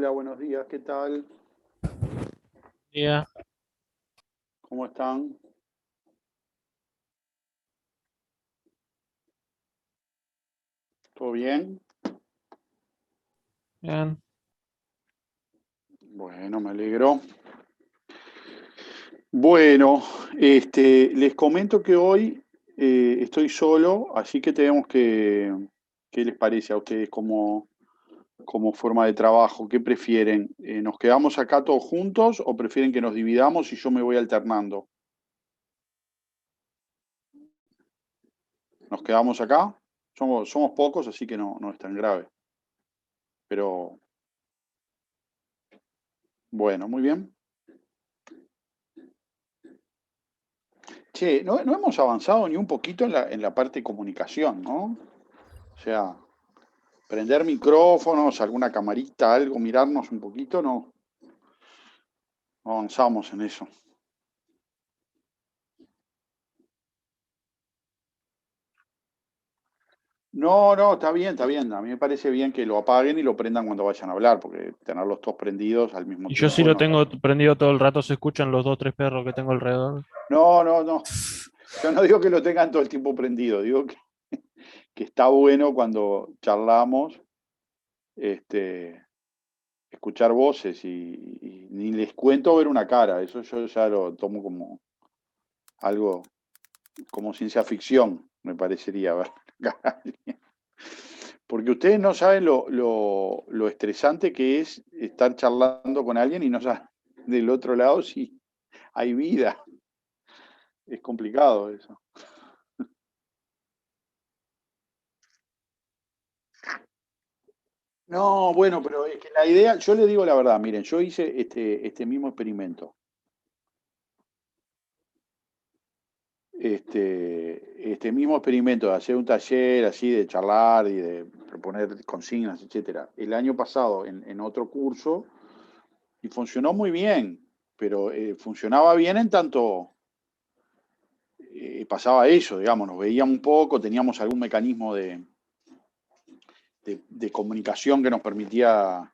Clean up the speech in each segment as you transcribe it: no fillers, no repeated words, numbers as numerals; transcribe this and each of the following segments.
Hola, buenos días, ¿qué tal? Día. ¿Cómo están? ¿Todo bien? Bien. Bueno, me alegro. Bueno, les comento que hoy estoy solo, así que tenemos ¿qué les parece a ustedes como forma de trabajo? ¿Qué prefieren? ¿Nos quedamos acá todos juntos o prefieren que nos dividamos y yo me voy alternando? ¿Nos quedamos acá? Somos pocos, así que no es tan grave. Pero bueno, muy bien. Che, no hemos avanzado ni un poquito en la parte de comunicación, ¿no? O sea, prender micrófonos, alguna camarita, algo, mirarnos un poquito, no avanzamos en eso. No, está bien, está bien. A mí me parece bien que lo apaguen y lo prendan cuando vayan a hablar, porque tenerlos todos prendidos al mismo Y yo sí tiempo lo no está. tengo prendido todo el rato, se escuchan los dos o tres perros que tengo alrededor. No. Yo no digo que lo tengan todo el tiempo prendido, digo que está bueno cuando charlamos, este, escuchar voces y ni les cuento ver una cara, eso yo ya lo tomo como algo, como ciencia ficción, me parecería ver. Porque ustedes no saben lo estresante que es estar charlando con alguien y no saben del otro lado si hay vida. Es complicado eso. No, bueno, pero es que la idea, yo le digo la verdad, miren, yo hice este mismo experimento. Este mismo experimento de hacer un taller así, de charlar y de proponer consignas, etcétera, el año pasado en otro curso y funcionó muy bien, pero funcionaba bien en tanto pasaba eso, digamos, nos veíamos un poco, teníamos algún mecanismo de comunicación que nos permitía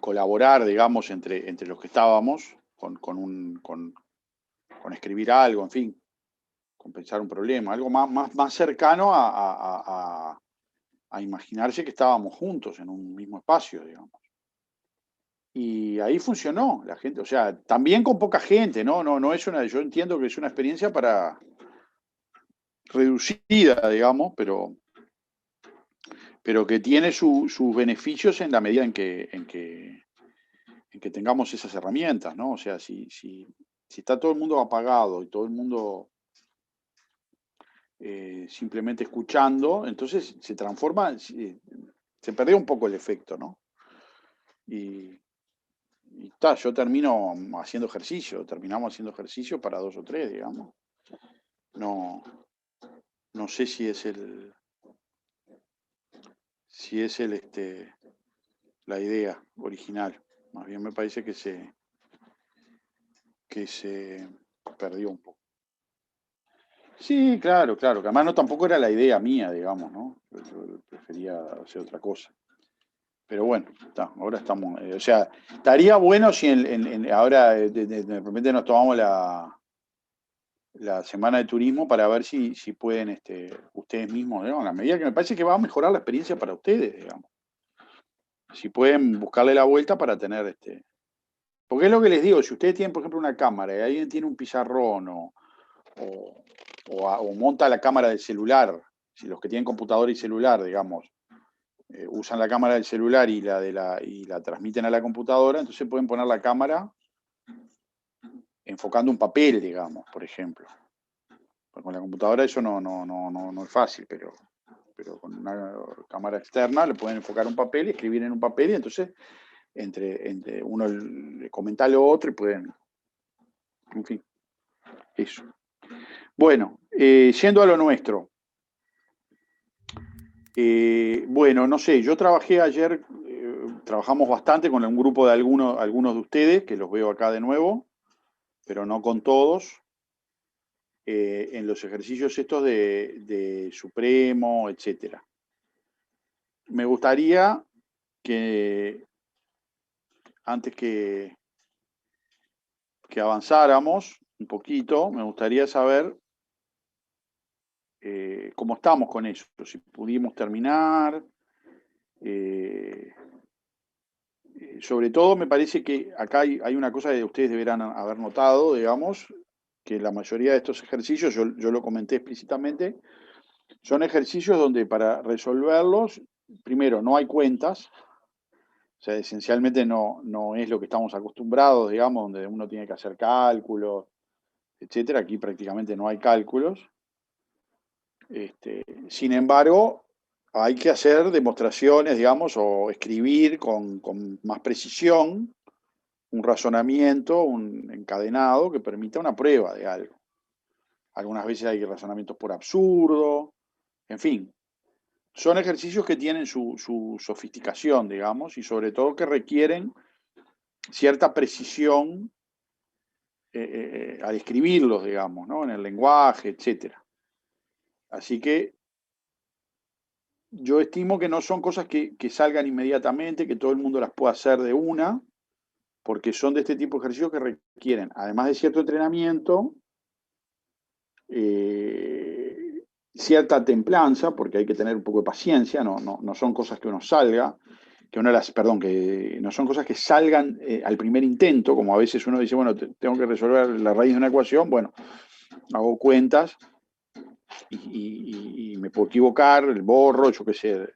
colaborar, digamos, entre los que estábamos con escribir algo, en fin, con pensar un problema, algo más cercano a imaginarse que estábamos juntos en un mismo espacio, digamos. Y ahí funcionó la gente, o sea, también con poca gente, ¿no? No es yo entiendo que es una experiencia para reducida, digamos, pero que tiene sus beneficios en la medida en que tengamos esas herramientas, ¿no? O sea, si está todo el mundo apagado y todo el mundo simplemente escuchando, entonces se transforma, se perdió un poco el efecto, ¿no? Y, yo termino haciendo ejercicio, terminamos haciendo ejercicio para dos o tres, digamos. No, no sé si es la idea original. Más bien me parece que se perdió un poco. Sí, claro, que además no tampoco era la idea mía, digamos, ¿no? Yo prefería hacer otra cosa. Pero bueno, ahora estamos, o sea, estaría bueno si ahora de repente nos tomamos la semana de turismo para ver si pueden ustedes mismos, ¿no? A la medida que me parece que va a mejorar la experiencia para ustedes, digamos. Si pueden buscarle la vuelta para tener porque es lo que les digo, si ustedes tienen, por ejemplo, una cámara y alguien tiene un pizarrón o, o monta la cámara del celular, si los que tienen computador y celular, digamos, usan la cámara del celular y la transmiten a la computadora, entonces pueden poner la cámara enfocando un papel, digamos, por ejemplo. Porque con la computadora eso no es fácil, pero con una cámara externa le pueden enfocar un papel y escribir en un papel y entonces entre uno le comenta lo otro y pueden, en fin, eso. Bueno, yendo a lo nuestro. Bueno, no sé, yo trabajé ayer, trabajamos bastante con un grupo de algunos de ustedes, que los veo acá de nuevo, pero no con todos, en los ejercicios estos de Supremo, etcétera. Me gustaría que antes que avanzáramos un poquito, me gustaría saber cómo estamos con eso, si pudimos terminar. Sobre todo me parece que acá hay una cosa que ustedes deberán haber notado, digamos, que la mayoría de estos ejercicios, yo lo comenté explícitamente, son ejercicios donde para resolverlos, primero, no hay cuentas, o sea, esencialmente no es lo que estamos acostumbrados, digamos, donde uno tiene que hacer cálculos, etcétera. Aquí prácticamente no hay cálculos. Sin embargo, hay que hacer demostraciones, digamos, o escribir con más precisión un razonamiento, un encadenado que permita una prueba de algo. Algunas veces hay razonamientos por absurdo, en fin. Son ejercicios que tienen su sofisticación, digamos, y sobre todo que requieren cierta precisión al escribirlos, digamos, ¿no? En el lenguaje, etcétera. Así que yo estimo que no son cosas que salgan inmediatamente, que todo el mundo las pueda hacer de una, porque son de este tipo de ejercicios que requieren, además de cierto entrenamiento, cierta templanza, porque hay que tener un poco de paciencia, no son cosas que uno salga, que no son cosas que salgan al primer intento, como a veces uno dice, bueno, tengo que resolver la raíz de una ecuación, bueno, hago cuentas y me puedo equivocar, el borro, yo qué sé.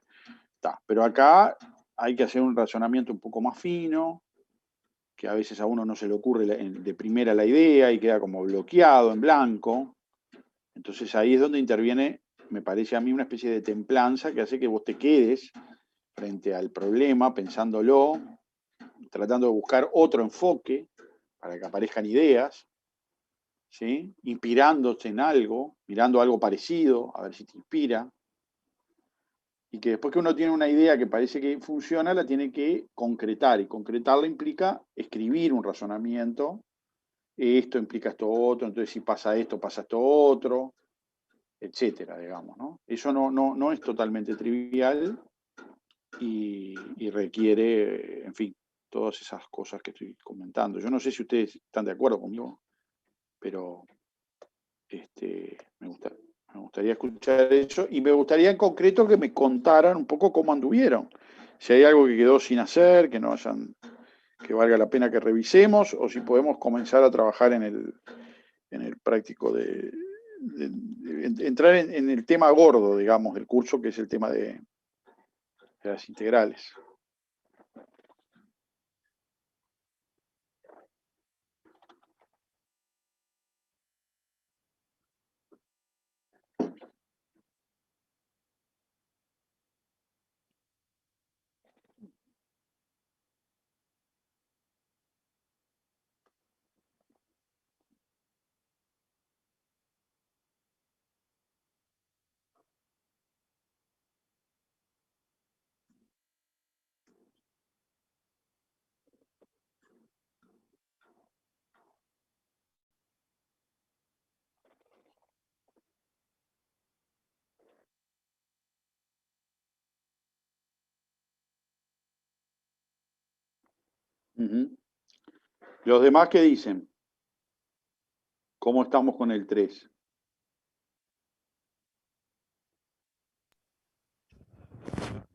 Pero acá hay que hacer un razonamiento un poco más fino, que a veces a uno no se le ocurre de primera la idea y queda como bloqueado en blanco. Entonces ahí es donde interviene, me parece a mí, una especie de templanza que hace que vos te quedes frente al problema, pensándolo, tratando de buscar otro enfoque para que aparezcan ideas, ¿sí? Inspirándose en algo, mirando algo parecido, a ver si te inspira. Y que después que uno tiene una idea que parece que funciona, la tiene que concretar. Y concretarla implica escribir un razonamiento. Esto implica esto otro, entonces si pasa esto otro, etcétera, digamos, ¿no? Eso no es totalmente trivial y requiere, en fin, todas esas cosas que estoy comentando. Yo no sé si ustedes están de acuerdo conmigo, pero me gustaría escuchar eso y me gustaría en concreto que me contaran un poco cómo anduvieron. Si hay algo que quedó sin hacer, que valga la pena que revisemos, o si podemos comenzar a trabajar en el práctico de entrar en el tema gordo, digamos, del curso, que es el tema de las integrales. Uh-huh. Los demás, ¿qué dicen? ¿Cómo estamos con el 3?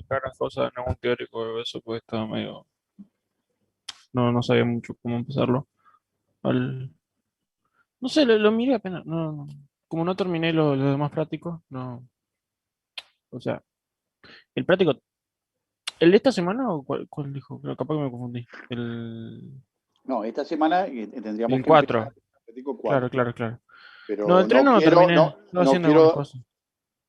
Las cosas en algún teórico de eso, pues estaba medio. No sabía mucho cómo empezarlo. Al- No sé, lo miré apenas. Como no terminé lo demás prácticos, no. O sea, el práctico. ¿El de esta semana o cuál dijo? Pero capaz que me confundí. No, esta semana tendríamos El que empezar 4. el Atlético Claro, 4. claro, claro. No, Pero el 3 no no lo quiero, terminé. Estaba no haciendo algunas quiero, cosas,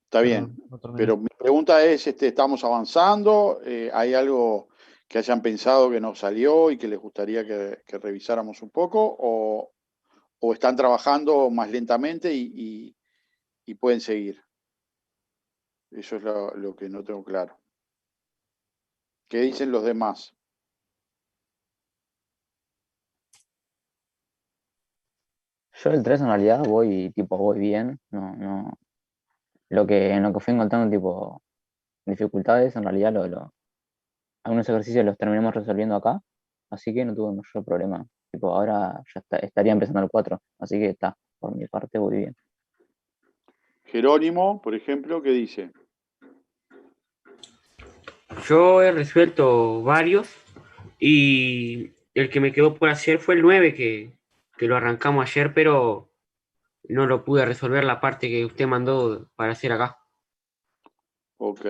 está pero bien, no terminé. pero mi pregunta es, ¿estamos avanzando? ¿Hay algo que hayan pensado que nos salió y que les gustaría que revisáramos un poco? ¿O están trabajando más lentamente y pueden seguir? Eso es lo que no tengo claro. ¿Qué dicen los demás? Yo el 3 en realidad voy bien, en lo que fui encontrando tipo dificultades, en realidad algunos ejercicios los terminamos resolviendo acá, así que no tuve mayor problema. Tipo, ahora ya estaría empezando el 4, así que está, por mi parte voy bien. Jerónimo, por ejemplo, ¿qué dice? Yo he resuelto varios y el que me quedó por hacer fue el 9 que lo arrancamos ayer, pero no lo pude resolver la parte que usted mandó para hacer acá. Ok.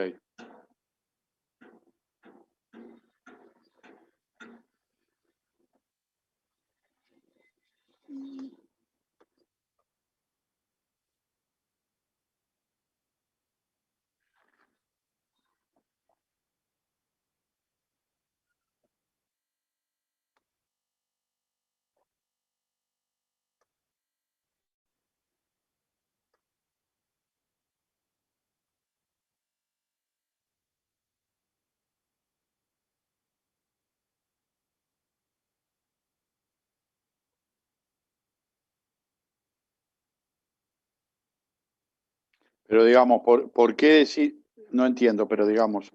Pero digamos, ¿por qué decir? No entiendo, pero digamos,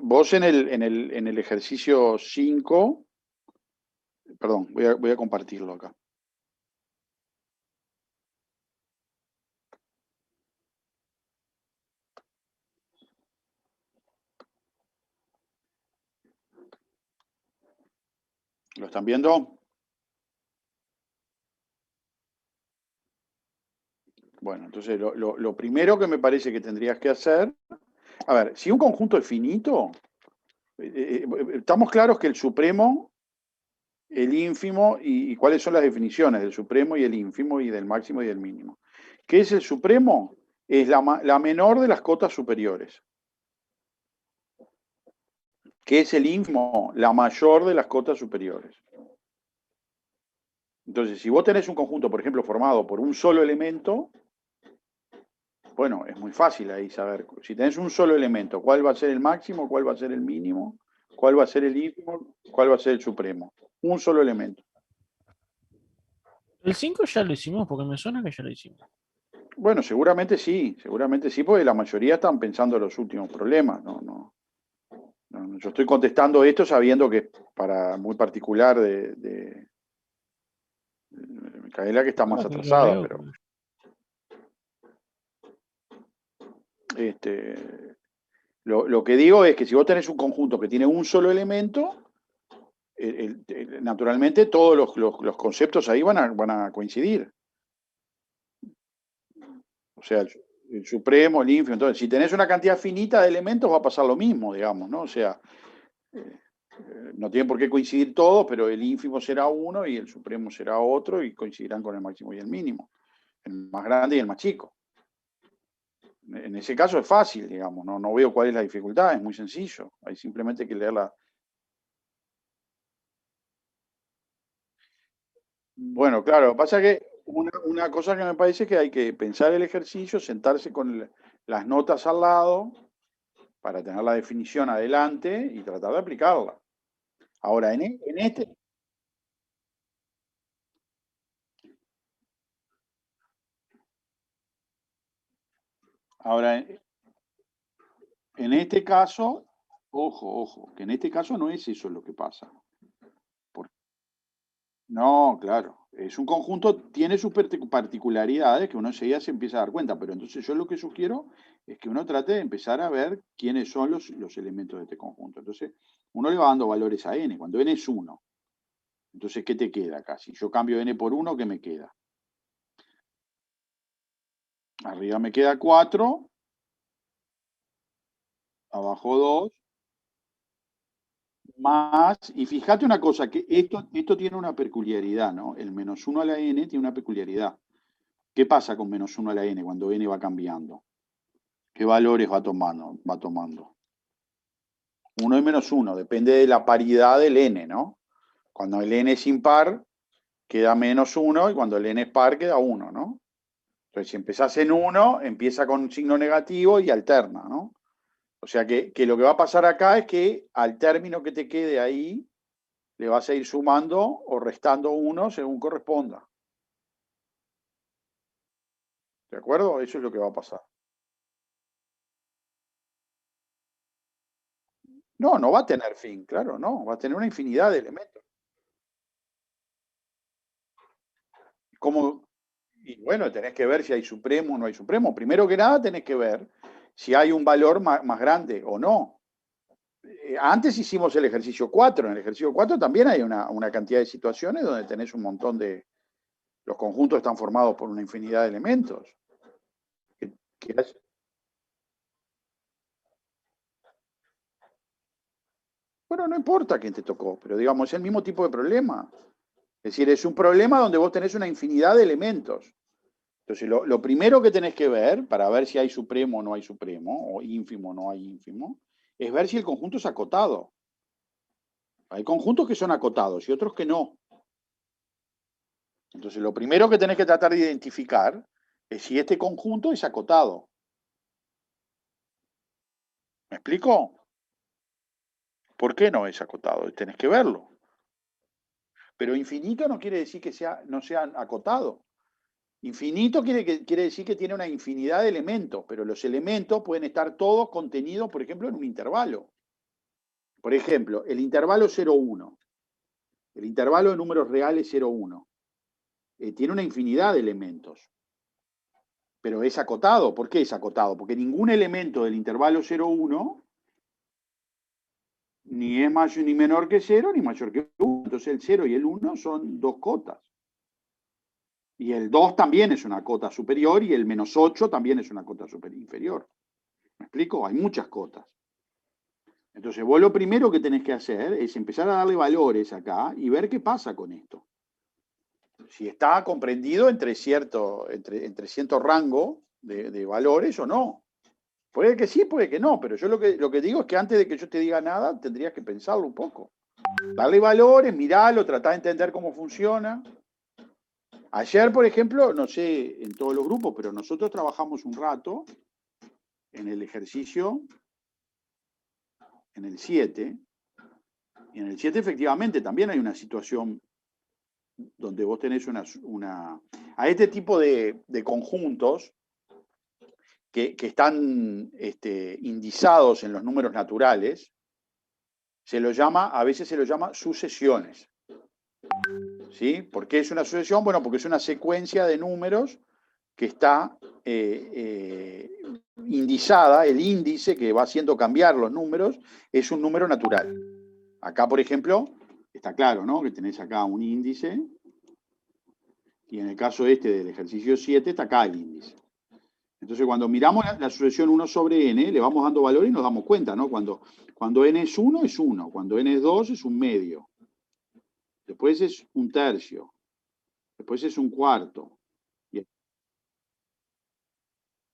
vos en el ejercicio 5, perdón, voy a compartirlo acá. ¿Lo están viendo? Bueno, entonces lo primero que me parece que tendrías que hacer, a ver, si un conjunto es finito, estamos claros que el supremo, el ínfimo, y cuáles son las definiciones del supremo y el ínfimo y del máximo y del mínimo. ¿Qué es el supremo? Es la menor de las cotas superiores. ¿Qué es el ínfimo? La mayor de las cotas superiores. Entonces, si vos tenés un conjunto, por ejemplo, formado por un solo elemento, bueno, es muy fácil ahí saber. Si tenés un solo elemento, ¿cuál va a ser el máximo? ¿Cuál va a ser el mínimo? ¿Cuál va a ser el ínfimo? ¿Cuál va a ser el supremo? Un solo elemento. El 5 ya lo hicimos porque me suena que ya lo hicimos. Bueno, seguramente sí, porque la mayoría están pensando en los últimos problemas. Yo estoy contestando esto sabiendo que es para muy particular de Micaela, que está más Ahora que lo atrasada, leo, pero este, lo que digo es que si vos tenés un conjunto que tiene un solo elemento, naturalmente todos los conceptos ahí van a coincidir. O sea, el supremo, el ínfimo. Entonces, si tenés una cantidad finita de elementos, va a pasar lo mismo, digamos, ¿no? O sea, no tienen por qué coincidir todos, pero el ínfimo será uno y el supremo será otro y coincidirán con el máximo y el mínimo. El más grande y el más chico. En ese caso es fácil, digamos, no veo cuál es la dificultad, es muy sencillo. Hay simplemente que leerla. Bueno, claro, pasa que una cosa que me parece que hay que pensar el ejercicio, sentarse con las notas al lado para tener la definición adelante y tratar de aplicarla. Ahora, en este, ahora, en este caso, ojo, que en este caso no es eso lo que pasa. No, claro, es un conjunto, tiene sus particularidades que uno enseguida se empieza a dar cuenta, pero entonces yo lo que sugiero es que uno trate de empezar a ver quiénes son los elementos de este conjunto. Entonces, uno le va dando valores a n, cuando n es 1. Entonces, ¿qué te queda acá? Si yo cambio n por 1, ¿qué me queda? Arriba me queda 4, abajo 2, más, y fíjate una cosa, que esto tiene una peculiaridad, ¿no? El menos 1 a la n tiene una peculiaridad. ¿Qué pasa con menos 1 a la n cuando n va cambiando? ¿Qué valores va tomando? Va tomando 1 y menos 1, depende de la paridad del n, ¿no? Cuando el n es impar, queda menos 1, y cuando el n es par, queda 1, ¿no? Entonces, si empezás en 1, empieza con un signo negativo y alterna, ¿no? O sea que lo que va a pasar acá es que al término que te quede ahí, le vas a ir sumando o restando 1 según corresponda. ¿De acuerdo? Eso es lo que va a pasar. No, no va a tener fin, claro, no. Va a tener una infinidad de elementos. Y bueno, tenés que ver si hay supremo o no hay supremo. Primero que nada, tenés que ver si hay un valor más grande o no. Antes hicimos el ejercicio 4. En el ejercicio 4 también hay una cantidad de situaciones donde tenés un montón de... Los conjuntos están formados por una infinidad de elementos. Bueno, no importa quién te tocó, pero digamos, es el mismo tipo de problema. Es decir, es un problema donde vos tenés una infinidad de elementos. Entonces, lo primero que tenés que ver, para ver si hay supremo o no hay supremo, o ínfimo o no hay ínfimo, es ver si el conjunto es acotado. Hay conjuntos que son acotados y otros que no. Entonces, lo primero que tenés que tratar de identificar es si este conjunto es acotado. ¿Me explico? ¿Por qué no es acotado? Tenés que verlo. Pero infinito no quiere decir que no sea acotado. Infinito quiere decir que tiene una infinidad de elementos, pero los elementos pueden estar todos contenidos, por ejemplo, en un intervalo. Por ejemplo, el intervalo 0,1. El intervalo de números reales 0,1. Tiene una infinidad de elementos, pero es acotado. ¿Por qué es acotado? Porque ningún elemento del intervalo 0,1 ni es mayor ni menor que 0, ni mayor que 1. Entonces el 0 y el 1 son dos cotas. Y el 2 también es una cota superior y el -8 también es una cota inferior. ¿Me explico? Hay muchas cotas. Entonces vos lo primero que tenés que hacer es empezar a darle valores acá y ver qué pasa con esto. Si está comprendido entre cierto rango de valores o no. Puede que sí, puede que no, pero yo lo que digo es que antes de que yo te diga nada, tendrías que pensarlo un poco. Darle valores, mirarlo, tratar de entender cómo funciona. Ayer, por ejemplo, no sé en todos los grupos, pero nosotros trabajamos un rato en el ejercicio, en el 7, y en el 7 efectivamente también hay una situación donde vos tenés a este tipo de conjuntos que están indizados en los números naturales, a veces se los llama sucesiones. ¿Sí? ¿Por qué es una sucesión? Bueno, porque es una secuencia de números que está indizada, el índice que va haciendo cambiar los números, es un número natural. Acá, por ejemplo, está claro, ¿no? Que tenés acá un índice, y en el caso del ejercicio 7, está acá el índice. Entonces, cuando miramos la sucesión 1 sobre n, le vamos dando valor y nos damos cuenta, ¿no? Cuando n es 1, es 1. Cuando n es 2, es un medio. Después es un tercio. Después es un cuarto.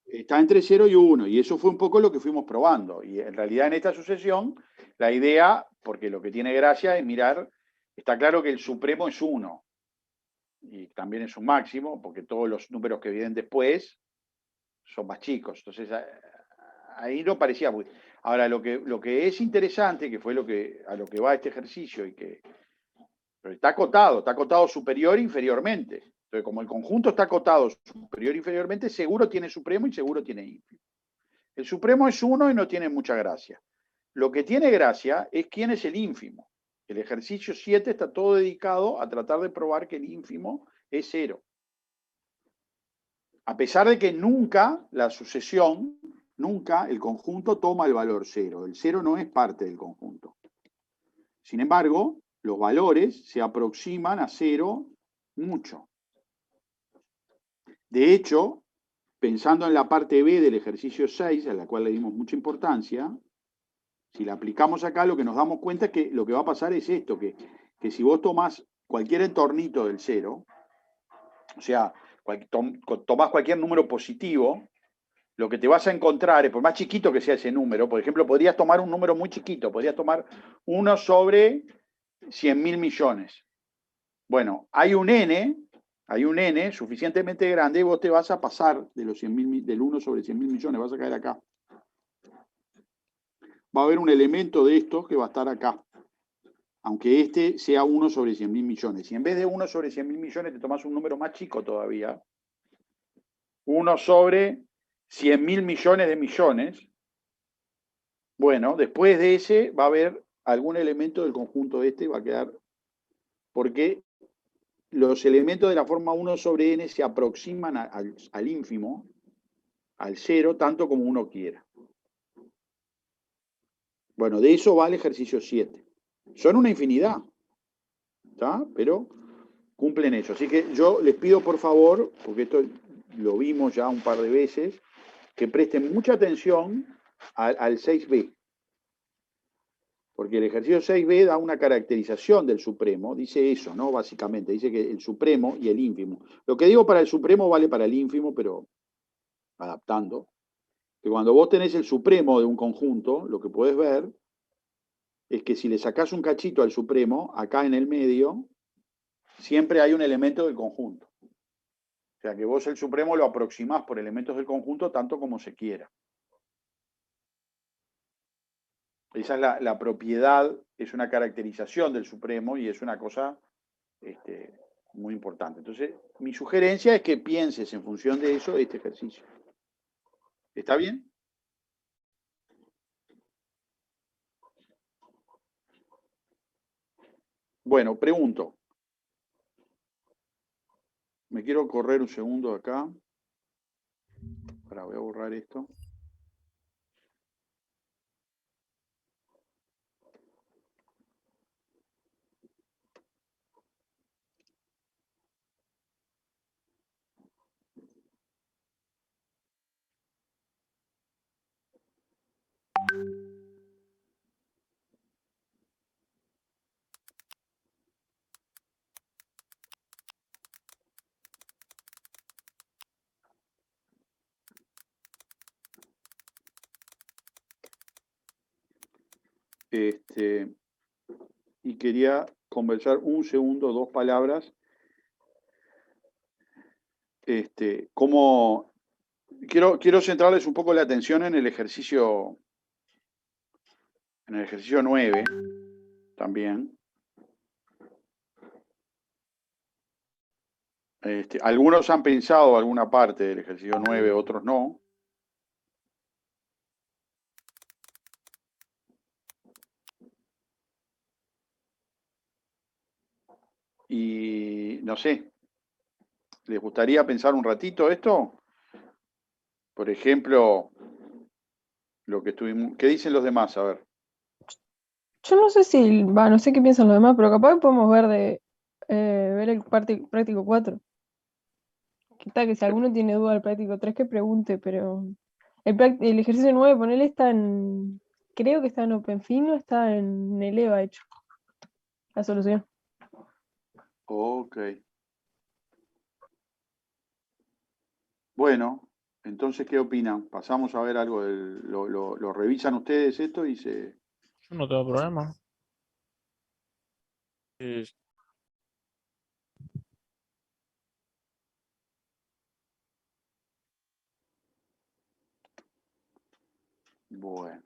Está entre 0 y 1, y eso fue un poco lo que fuimos probando. Y en realidad en esta sucesión, la idea, porque lo que tiene gracia es mirar, está claro que el supremo es 1, y también es un máximo, porque todos los números que vienen después son más chicos. Entonces, ahí no parecía muy... Ahora, lo que es interesante, que fue a lo que va este ejercicio, pero está acotado superior e inferiormente. Entonces, como el conjunto está acotado superior e inferiormente, seguro tiene supremo y seguro tiene ínfimo. El supremo es 1 y no tiene mucha gracia. Lo que tiene gracia es quién es el ínfimo. El ejercicio 7 está todo dedicado a tratar de probar que el ínfimo es 0. A pesar de que nunca la sucesión, nunca el conjunto toma el valor 0. El 0 no es parte del conjunto. Sin embargo, los valores se aproximan a 0 mucho. De hecho, pensando en la parte B del ejercicio 6, a la cual le dimos mucha importancia, si la aplicamos acá, lo que nos damos cuenta es que lo que va a pasar es esto, que si vos tomás cualquier entornito del 0, o sea, tomás cualquier número positivo, lo que te vas a encontrar es, por más chiquito que sea ese número, por ejemplo, podrías tomar un número muy chiquito, podrías tomar 1 sobre 100.000 millones. Bueno, hay un n suficientemente grande y vos te vas a pasar de los 100.000, del 1 sobre 100.000 millones, vas a caer acá. Va a haber un elemento de estos que va a estar acá, aunque este sea 1 sobre 100.000 millones. Si en vez de 1 sobre 100.000 millones te tomas un número más chico todavía, 1 sobre 100.000 millones de millones, Bueno, después de ese va a haber algún elemento del conjunto este, va a quedar, porque los elementos de la forma 1 sobre n se aproximan al ínfimo, al cero, tanto como uno quiera. Bueno, de eso va el ejercicio 7. Son una infinidad, ¿está? Pero cumplen eso. Así que yo les pido, por favor, porque esto lo vimos ya un par de veces, que presten mucha atención al 6b. Porque el ejercicio 6b da una caracterización del supremo, dice eso, ¿no? Básicamente, dice que el supremo y el ínfimo. Lo que digo para el supremo vale para el ínfimo, pero adaptando. Que cuando vos tenés el supremo de un conjunto, lo que podés ver es que si le sacás un cachito al supremo, acá en el medio, siempre hay un elemento del conjunto. O sea que vos el supremo lo aproximás por elementos del conjunto tanto como se quiera. Esa es la propiedad, es una caracterización del supremo y es una cosa muy importante. Entonces, mi sugerencia es que pienses en función de eso este ejercicio. ¿Está bien? Bueno, pregunto. Me quiero correr un segundo acá. Ahora voy a borrar esto. Y quería conversar un segundo, 2 palabras. Quiero centrarles un poco la atención en el ejercicio 9 también. Algunos han pensado alguna parte del ejercicio 9, otros no. Y no sé, ¿les gustaría pensar un ratito esto? Por ejemplo, lo que estuvimos. ¿Qué dicen los demás? A ver. Yo no sé si, no sé qué piensan los demás, pero capaz que podemos ver el práctico 4. Que tal, que si alguno tiene duda del práctico 3 que pregunte, pero el ejercicio 9, ponele, creo que está en OpenFin o está en el EVA hecho, la solución. Ok. Bueno, entonces, ¿qué opinan? Pasamos a ver algo. Lo revisan ustedes esto y se... Yo no tengo problema. Sí, Bueno.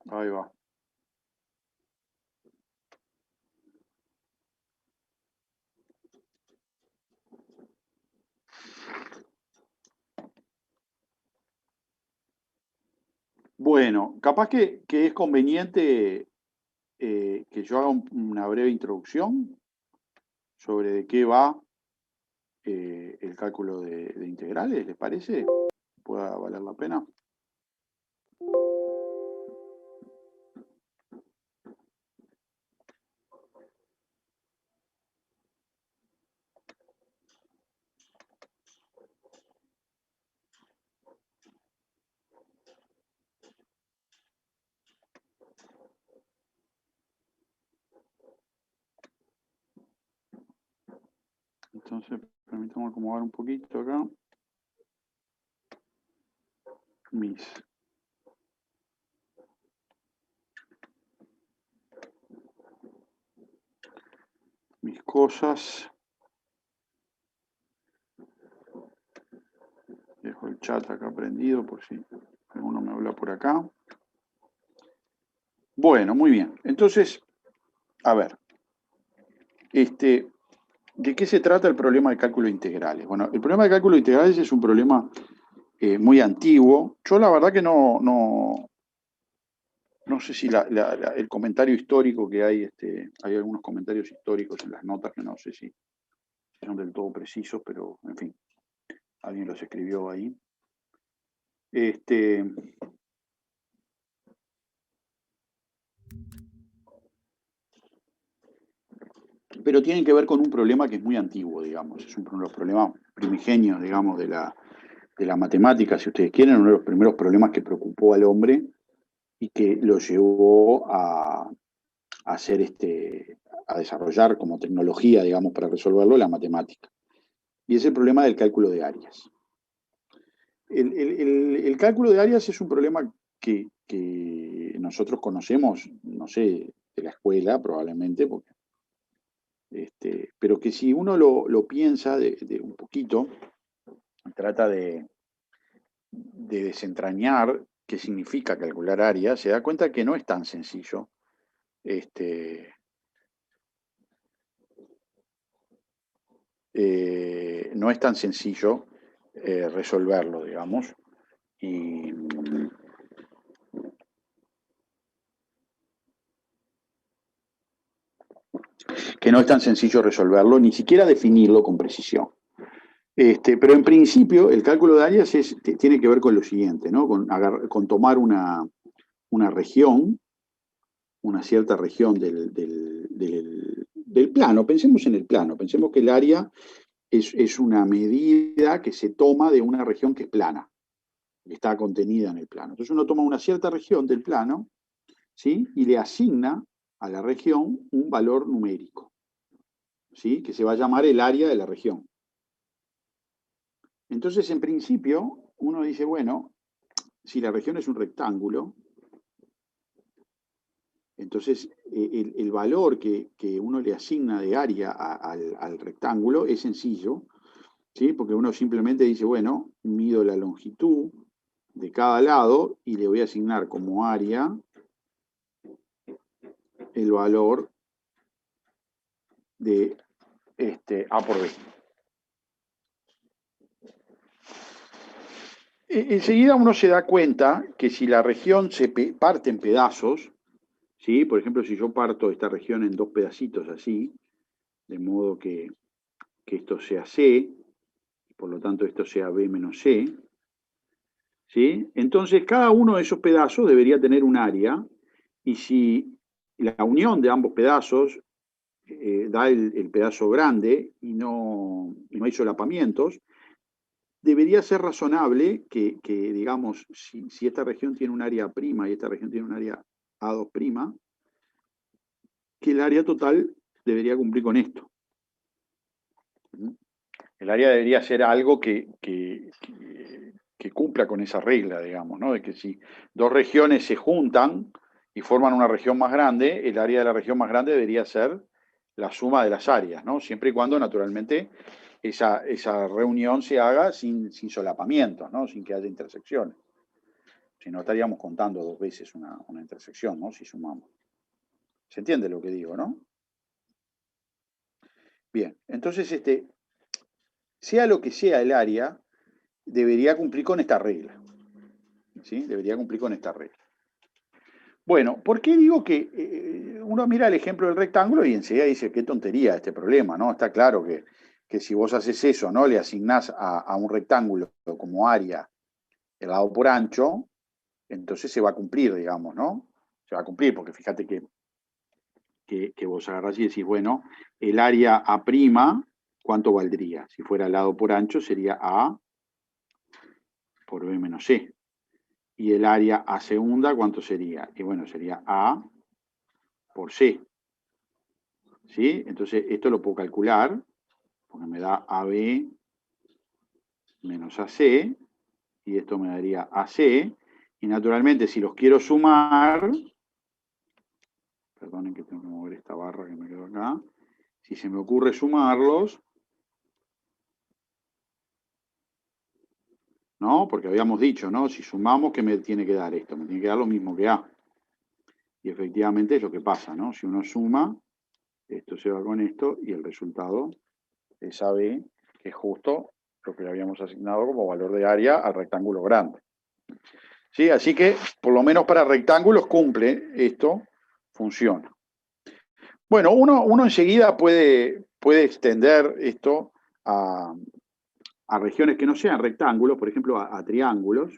Ahí va. Bueno, capaz que es conveniente que yo haga una breve introducción sobre de qué va el cálculo de integrales, ¿les parece? ¿Pueda valer la pena? Entonces, permítame acomodar un poquito acá. Mis cosas. Dejo el chat acá prendido por si alguno me habla por acá. Bueno, muy bien. Entonces, a ver, ¿de qué se trata el problema de cálculo de integrales? Bueno, el problema de cálculo de integrales es un problema muy antiguo. Yo la verdad que no sé si el comentario histórico que hay, hay algunos comentarios históricos en las notas que no sé si son del todo precisos, pero en fin, alguien los escribió ahí. Pero tienen que ver con un problema que es muy antiguo, digamos. Es uno de los problemas primigenios, digamos, de la matemática, si ustedes quieren, uno de los primeros problemas que preocupó al hombre y que lo llevó a hacer a desarrollar como tecnología, digamos, para resolverlo, la matemática. Y es el problema del cálculo de áreas. El cálculo de áreas es un problema que nosotros conocemos, no sé, de la escuela probablemente, porque, pero que si uno lo piensa de un poquito, trata de desentrañar qué significa calcular áreas, se da cuenta que no es tan sencillo. No es tan sencillo resolverlo, digamos. Y que no es tan sencillo resolverlo, ni siquiera definirlo con precisión. Pero en principio, el cálculo de áreas tiene que ver con lo siguiente, ¿no? Con tomar una región, una cierta región del plano. Pensemos en el plano, pensemos que el área es una medida que se toma de una región que es plana, que está contenida en el plano. Entonces uno toma una cierta región del plano, ¿sí? Y le asigna a la región un valor numérico, ¿sí? Que se va a llamar el área de la región. Entonces, en principio, uno dice, bueno, si la región es un rectángulo, entonces el valor que uno le asigna de área al rectángulo es sencillo, ¿sí? Porque uno simplemente dice, bueno, mido la longitud de cada lado y le voy a asignar como área el valor de A por B. Enseguida uno se da cuenta que si la región se parte en pedazos, ¿sí? Por ejemplo, si yo parto esta región en dos pedacitos así, de modo que esto sea C, por lo tanto esto sea B menos C, ¿sí? Entonces cada uno de esos pedazos debería tener un área, y si la unión de ambos pedazos da el pedazo grande y no hay solapamientos, debería ser razonable que digamos, si esta región tiene un área prima y esta región tiene un área A2 prima, que el área total debería cumplir con esto. El área debería ser algo que cumpla con esa regla, digamos, ¿no? De que si dos regiones se juntan y forman una región más grande, el área de la región más grande debería ser la suma de las áreas, ¿no? Siempre y cuando, naturalmente, esa reunión se haga sin solapamientos, ¿no? Sin que haya intersecciones. Si no, estaríamos contando dos veces una intersección, ¿no? Si sumamos. ¿Se entiende lo que digo, no? Bien, entonces, sea lo que sea el área, debería cumplir con esta regla. ¿Sí? Debería cumplir con esta regla. Bueno, ¿por qué digo que uno mira el ejemplo del rectángulo y enseguida dice, qué tontería este problema, ¿no? Está claro que si vos haces eso, ¿no? Le asignás a un rectángulo como área el lado por ancho, entonces se va a cumplir, digamos, ¿no? Se va a cumplir, porque fíjate que vos agarrás y decís, bueno, el área A', ¿cuánto valdría? Si fuera lado por ancho, sería A por B menos C. Y el área A segunda, ¿cuánto sería? Y bueno, sería A por C. ¿Sí? Entonces, esto lo puedo calcular, porque me da AB menos AC, y esto me daría AC, y naturalmente, si los quiero sumar, perdonen que tengo que mover esta barra que me quedó acá, si se me ocurre sumarlos, ¿no? Porque habíamos dicho, ¿no? Si sumamos, ¿qué me tiene que dar esto? Me tiene que dar lo mismo que A. Y efectivamente es lo que pasa, ¿no? Si uno suma, esto se va con esto y el resultado es AB, que es justo lo que le habíamos asignado como valor de área al rectángulo grande. ¿Sí? Así que, por lo menos para rectángulos cumple esto, funciona. Bueno, uno enseguida puede extender esto a regiones que no sean rectángulos, por ejemplo, a triángulos.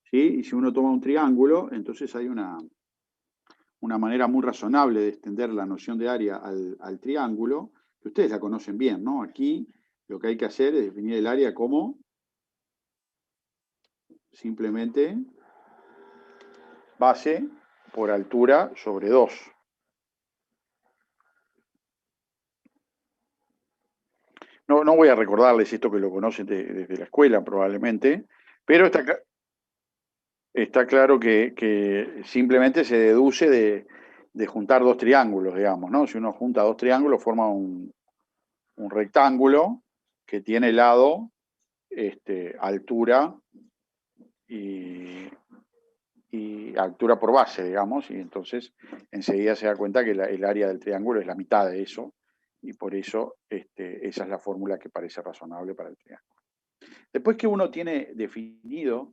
¿Sí? Y si uno toma un triángulo, entonces hay una manera muy razonable de extender la noción de área al triángulo, que ustedes la conocen bien, ¿no? Aquí lo que hay que hacer es definir el área como simplemente base por altura sobre 2. No voy a recordarles esto que lo conocen desde la escuela probablemente, pero está claro que simplemente se deduce de juntar dos triángulos, digamos, ¿no? Si uno junta dos triángulos, forma un rectángulo que tiene lado, altura y altura por base, digamos, y entonces enseguida se da cuenta que el área del triángulo es la mitad de eso, y por eso esa es la fórmula que parece razonable para el triángulo. Después que uno tiene definido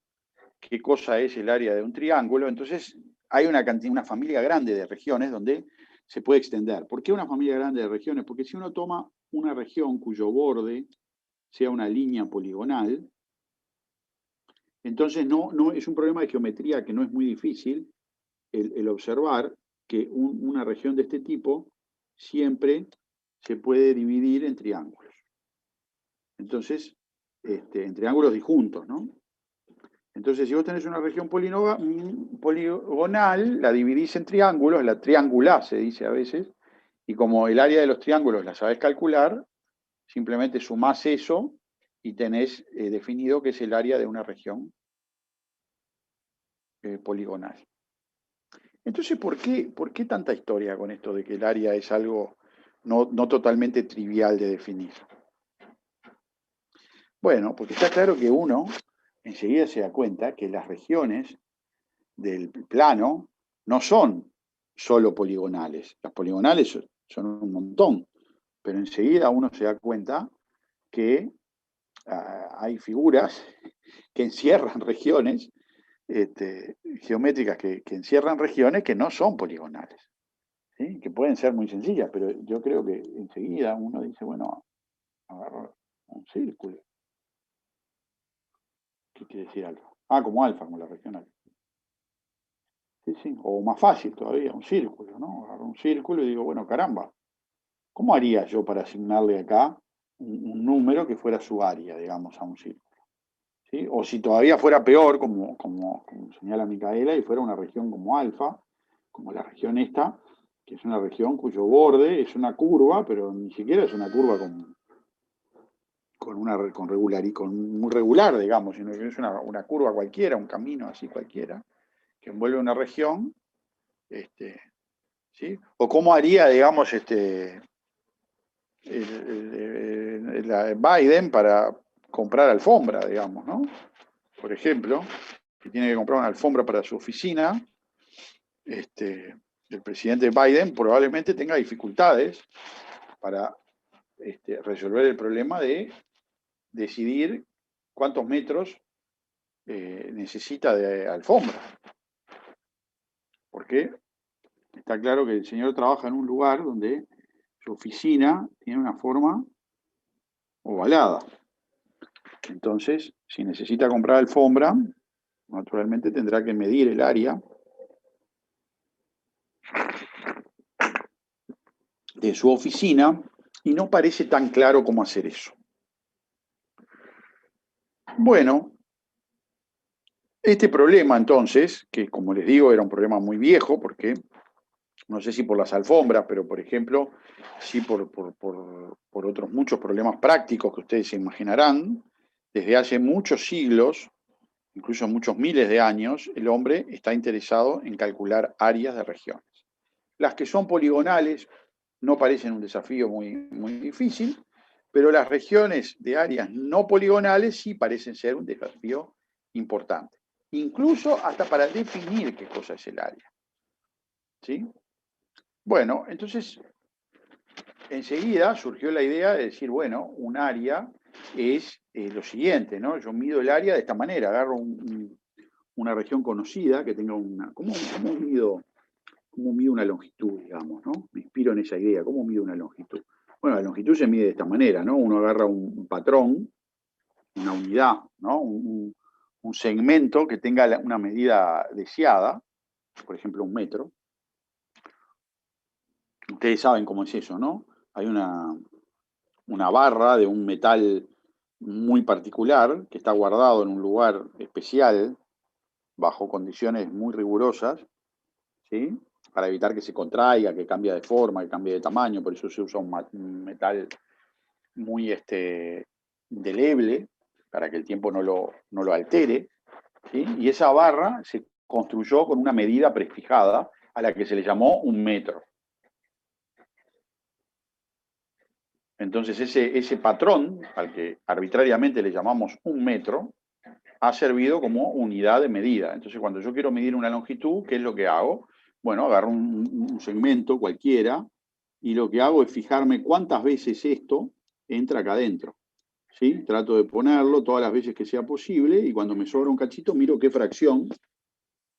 qué cosa es el área de un triángulo, entonces hay una familia grande de regiones donde se puede extender. ¿Por qué una familia grande de regiones? Porque si uno toma una región cuyo borde sea una línea poligonal, entonces no es un problema de geometría que no es muy difícil el observar que una región de este tipo siempre se puede dividir en triángulos. Entonces, en triángulos disjuntos, ¿no? Entonces, si vos tenés una región poligonal, la dividís en triángulos, la triangulás, se dice a veces, y como el área de los triángulos la sabés calcular, simplemente sumás eso y tenés definido que es el área de una región poligonal. Entonces, ¿por qué tanta historia con esto de que el área es algo no totalmente trivial de definir? Bueno, porque está claro que uno enseguida se da cuenta que las regiones del plano no son solo poligonales. Las poligonales son un montón, pero enseguida uno se da cuenta que hay figuras que encierran regiones geométricas que encierran regiones que no son poligonales, ¿sí? Que pueden ser muy sencillas, pero yo creo que enseguida uno dice, bueno, agarro un círculo. ¿Qué quiere decir alfa? Como alfa, como la región alfa. Sí, o más fácil todavía, un círculo, ¿no? Agarro un círculo y digo, bueno, caramba, ¿cómo haría yo para asignarle acá un número que fuera su área, digamos, a un círculo? ¿Sí? O si todavía fuera peor, como señala Micaela, y fuera una región como alfa, como la región esta, que es una región cuyo borde es una curva, pero ni siquiera es una curva muy regular, digamos, sino que es una curva cualquiera, un camino así cualquiera, que envuelve una región, ¿sí? O cómo haría, digamos, Biden para comprar alfombra, digamos, ¿no? Por ejemplo, que tiene que comprar una alfombra para su oficina, el presidente Biden probablemente tenga dificultades para resolver el problema de decidir cuántos metros necesita de alfombra. Porque está claro que el señor trabaja en un lugar donde su oficina tiene una forma ovalada. Entonces, si necesita comprar alfombra, naturalmente tendrá que medir el área de su oficina y no parece tan claro cómo hacer eso. Bueno, este problema entonces, que como les digo era un problema muy viejo, porque no sé si por las alfombras, pero por ejemplo, sí por otros muchos problemas prácticos que ustedes se imaginarán, desde hace muchos siglos, incluso muchos miles de años, el hombre está interesado en calcular áreas de regiones. Las que son poligonales no parecen un desafío muy, muy difícil, pero las regiones de áreas no poligonales sí parecen ser un desafío importante, incluso hasta para definir qué cosa es el área. ¿Sí? Bueno, entonces, enseguida surgió la idea de decir, bueno, un área es lo siguiente, ¿no? Yo mido el área de esta manera, agarro una región conocida que tenga una... ¿Cómo mido una longitud, digamos, ¿no? Me inspiro en esa idea, ¿cómo mido una longitud? Bueno, la longitud se mide de esta manera, ¿no? Uno agarra un patrón, una unidad, ¿no? Un segmento que tenga una medida deseada, por ejemplo, 1 metro. Ustedes saben cómo es eso, ¿no? Hay una barra de un metal muy particular que está guardado en un lugar especial, bajo condiciones muy rigurosas, ¿sí? Para evitar que se contraiga, que cambie de forma, que cambie de tamaño, por eso se usa un metal muy indeleble, para que el tiempo no lo altere, ¿sí? Y esa barra se construyó con una medida prefijada a la que se le llamó 1 metro. Entonces ese patrón, al que arbitrariamente le llamamos 1 metro, ha servido como unidad de medida. Entonces cuando yo quiero medir una longitud, ¿qué es lo que hago? Bueno, agarro un segmento cualquiera y lo que hago es fijarme cuántas veces esto entra acá adentro. ¿Sí? Trato de ponerlo todas las veces que sea posible y cuando me sobra un cachito miro qué fracción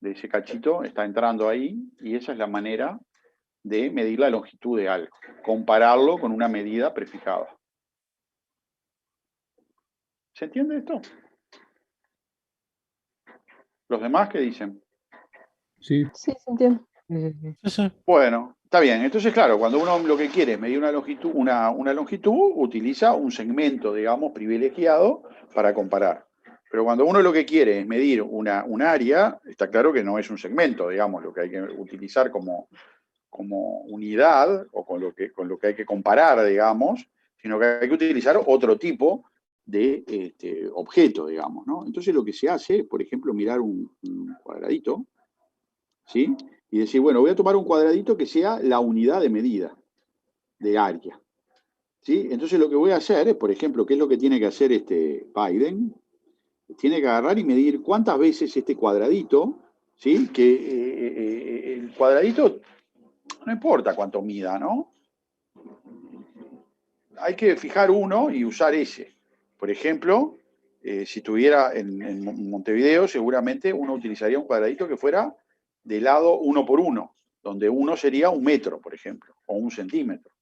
de ese cachito está entrando ahí y esa es la manera de medir la longitud de algo, compararlo con una medida prefijada. ¿Se entiende esto? ¿Los demás qué dicen? Sí. Sí, se entiende. Sí, sí. Bueno, está bien. Entonces, claro, cuando uno lo que quiere es medir una longitud, utiliza un segmento, digamos, privilegiado para comparar. Pero cuando uno lo que quiere es medir un área, está claro que no es un segmento, digamos, lo que hay que utilizar como unidad o con lo que hay que comparar, digamos, sino que hay que utilizar otro tipo de objeto, digamos, ¿no? Entonces lo que se hace es, por ejemplo, mirar un cuadradito, ¿sí? Y decir, bueno, voy a tomar un cuadradito que sea la unidad de medida de área, ¿sí? Entonces lo que voy a hacer es, por ejemplo, ¿qué es lo que tiene que hacer Biden? Tiene que agarrar y medir cuántas veces este cuadradito, ¿sí? Que el cuadradito, no importa cuánto mida, ¿no? Hay que fijar uno y usar ese. Por ejemplo, si estuviera en Montevideo, seguramente uno utilizaría un cuadradito que fuera de lado 1 por 1, donde 1 sería 1 metro, por ejemplo, o 1 centímetro,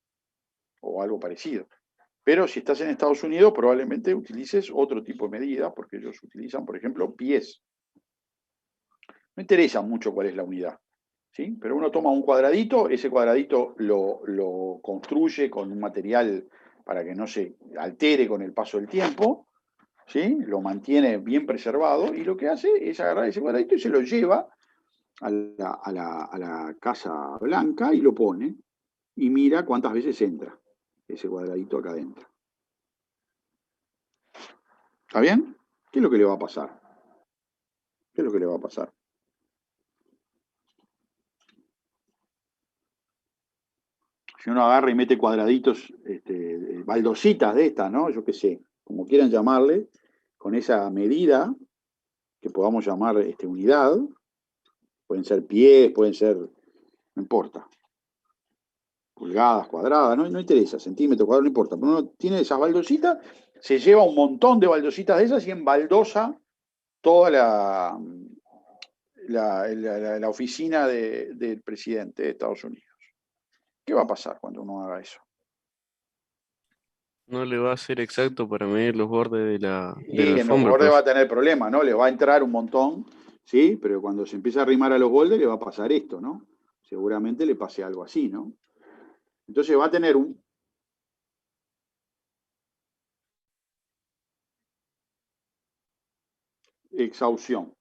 o algo parecido. Pero si estás en Estados Unidos, probablemente utilices otro tipo de medida, porque ellos utilizan, por ejemplo, pies. No interesa mucho cuál es la unidad, ¿sí? Pero uno toma un cuadradito, ese cuadradito lo construye con un material para que no se altere con el paso del tiempo, ¿sí? Lo mantiene bien preservado y lo que hace es agarrar ese cuadradito y se lo lleva a la Casa Blanca y lo pone y mira cuántas veces entra ese cuadradito acá adentro. ¿Está bien? ¿Qué es lo que le va a pasar? ¿Qué es lo que le va a pasar? Si uno agarra y mete cuadraditos, baldositas de estas, ¿no? Yo qué sé, como quieran llamarle, con esa medida que podamos llamar unidad, pueden ser pies, pueden ser, no importa, pulgadas, cuadradas, no interesa, centímetros, cuadrados, no importa, pero uno tiene esas baldositas, se lleva un montón de baldositas de esas y embaldosa toda la oficina del presidente de Estados Unidos. ¿Qué va a pasar cuando uno haga eso? No le va a ser exacto para medir los bordes de la Y en los alfombra, bordes va a profe. tener problemas, ¿no? Le va a entrar un montón, ¿sí? Pero cuando se empieza a arrimar a los bordes le va a pasar esto, ¿no? Seguramente le pase algo así, ¿no? Entonces va a tener exhaustión.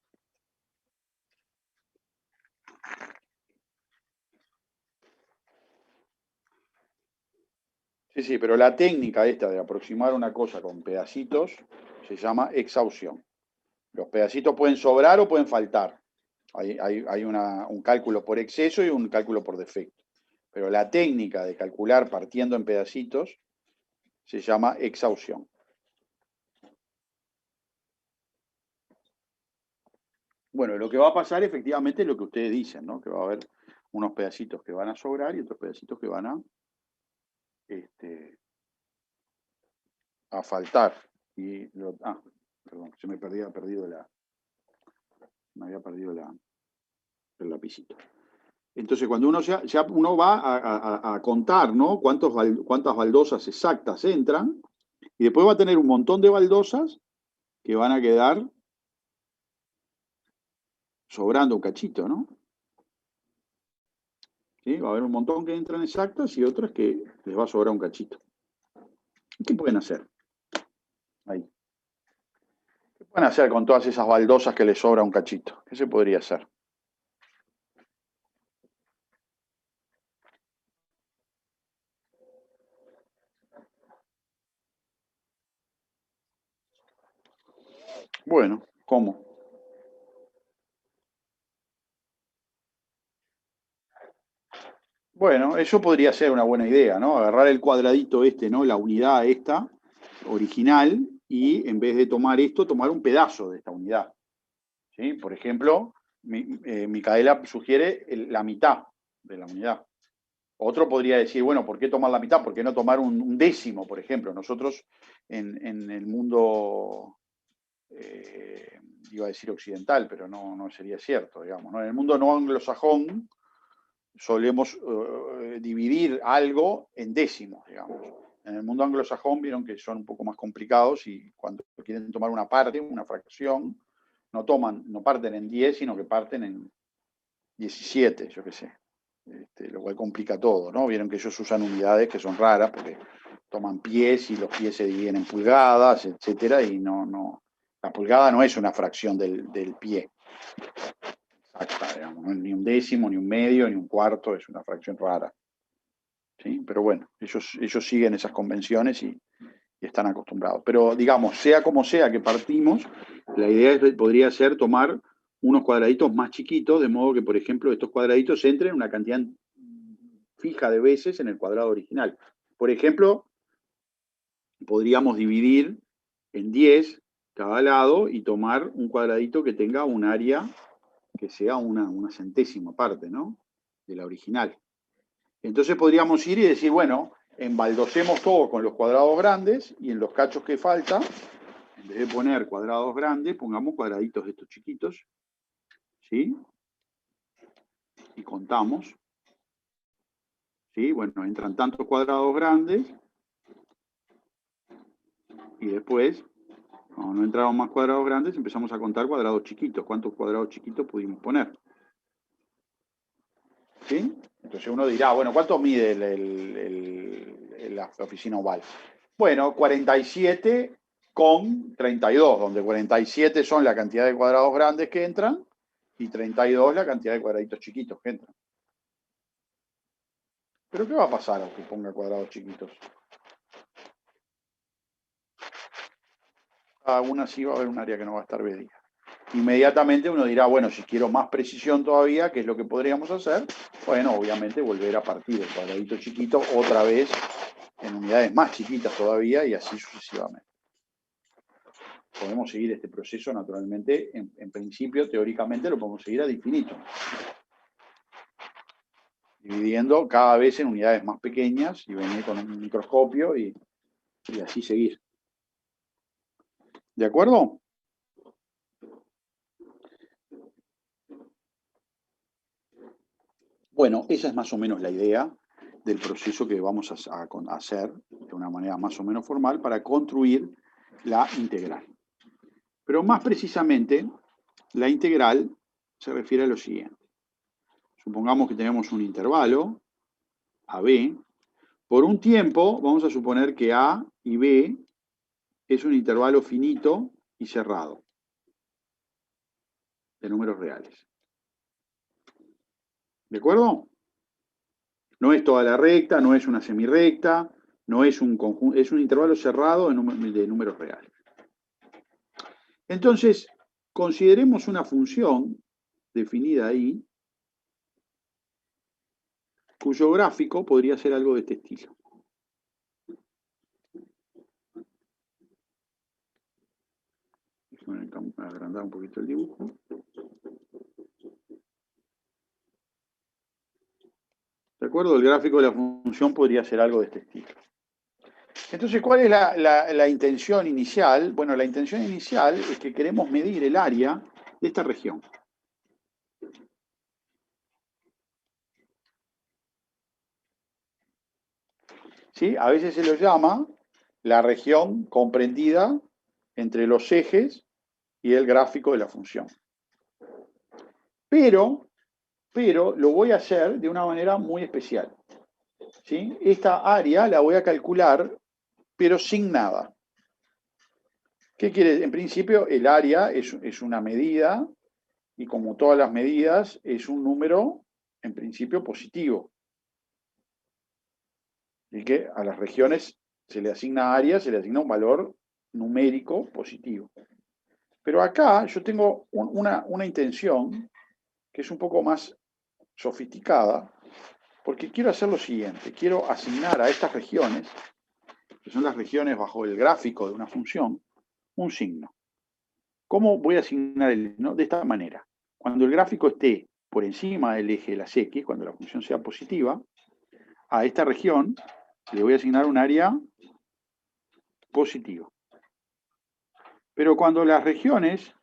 Sí, pero la técnica esta de aproximar una cosa con pedacitos se llama exhaustión. Los pedacitos pueden sobrar o pueden faltar. Hay un cálculo por exceso y un cálculo por defecto. Pero la técnica de calcular partiendo en pedacitos se llama exhaustión. Bueno, lo que va a pasar efectivamente es lo que ustedes dicen, ¿no? Que va a haber unos pedacitos que van a sobrar y otros pedacitos que van a faltar. Perdón, se me había perdido el lapicito. Entonces, cuando uno uno va a contar, ¿no? Cuántas baldosas exactas entran, y después va a tener un montón de baldosas que van a quedar sobrando un cachito, ¿no? ¿Sí? Va a haber un montón que entran exactas y otras que les va a sobrar un cachito. ¿Qué pueden hacer? Ahí. ¿Qué pueden hacer con todas esas baldosas que les sobra un cachito? ¿Qué se podría hacer? Bueno, ¿cómo? Bueno, eso podría ser una buena idea, ¿no? Agarrar el cuadradito ¿no? La unidad esta, original, y en vez de tomar esto, tomar un pedazo de esta unidad. ¿Sí? Por ejemplo, Micaela sugiere la mitad de la unidad. Otro podría decir, bueno, ¿por qué tomar la mitad? ¿Por qué no tomar un décimo, por ejemplo? Nosotros en el mundo, iba a decir occidental, pero no sería cierto, digamos, ¿no? En el mundo no anglosajón solemos dividir algo en décimos, digamos. En el mundo anglosajón vieron que son un poco más complicados y cuando quieren tomar una parte, una fracción, no parten en 10, sino que parten en 17, yo qué sé. Lo cual complica todo, ¿no? Vieron que ellos usan unidades que son raras porque toman pies y los pies se dividen en pulgadas, etcétera, y la pulgada no es una fracción del pie. Exacta, digamos, no es ni un décimo, ni un medio, ni un cuarto, es una fracción rara. ¿Sí? Pero bueno, ellos siguen esas convenciones y están acostumbrados. Pero digamos, sea como sea que partimos, la idea podría ser tomar unos cuadraditos más chiquitos, de modo que, por ejemplo, estos cuadraditos entren una cantidad fija de veces en el cuadrado original. Por ejemplo, podríamos dividir en 10 cada lado y tomar un cuadradito que tenga un área que sea una centésima parte, ¿no? De la original. Entonces podríamos ir y decir, bueno, embaldosemos todo con los cuadrados grandes y en los cachos que falta, en vez de poner cuadrados grandes, pongamos cuadraditos de estos chiquitos, ¿sí? Y contamos, ¿sí? Bueno, entran tantos cuadrados grandes y después, cuando no entraron más cuadrados grandes, empezamos a contar cuadrados chiquitos. ¿Cuántos cuadrados chiquitos pudimos poner? ¿Sí? Entonces uno dirá, bueno, ¿cuánto mide la oficina oval? Bueno, 47 con 32, donde 47 son la cantidad de cuadrados grandes que entran y 32 la cantidad de cuadraditos chiquitos que entran. ¿Pero qué va a pasar aunque ponga cuadrados chiquitos? Aún así va a haber un área que no va a estar medida. Inmediatamente uno dirá, bueno, si quiero más precisión todavía, ¿qué es lo que podríamos hacer? Bueno, obviamente volver a partir del cuadradito chiquito otra vez en unidades más chiquitas todavía y así sucesivamente. Podemos seguir este proceso naturalmente, en principio, teóricamente, lo podemos seguir ad infinitum. Dividiendo cada vez en unidades más pequeñas y venir con un microscopio y así seguir. ¿De acuerdo? Bueno, esa es más o menos la idea del proceso que vamos a hacer de una manera más o menos formal para construir la integral. Pero más precisamente, la integral se refiere a lo siguiente. Supongamos que tenemos un intervalo, AB. Por un tiempo, vamos a suponer que A y B es un intervalo finito y cerrado de números reales. ¿De acuerdo? No es toda la recta, no es una semirrecta, no es un conjunto, es un intervalo cerrado de números reales. Entonces, consideremos una función definida ahí, cuyo gráfico podría ser algo de este estilo. Déjame agrandar un poquito el dibujo. acuerdo? El gráfico de la función podría ser algo de este estilo. Entonces, ¿cuál es la intención inicial? Bueno, la intención inicial es que queremos medir el área de esta región. ¿Sí? A veces se lo llama la región comprendida entre los ejes y el gráfico de la función. Pero lo voy a hacer de una manera muy especial. ¿Sí? Esta área la voy a calcular, pero sin nada. ¿Qué quiere decir? En principio, el área es una medida, y como todas las medidas, es un número, en principio, positivo. Y que a las regiones se le asigna área, se le asigna un valor numérico positivo. Pero acá yo tengo una intención que es un poco más sofisticada, porque quiero hacer lo siguiente, quiero asignar a estas regiones, que son las regiones bajo el gráfico de una función, un signo. ¿Cómo voy a asignar el signo? De esta manera. Cuando el gráfico esté por encima del eje de las X, cuando la función sea positiva, a esta región le voy a asignar un área positiva. Pero cuando las regiones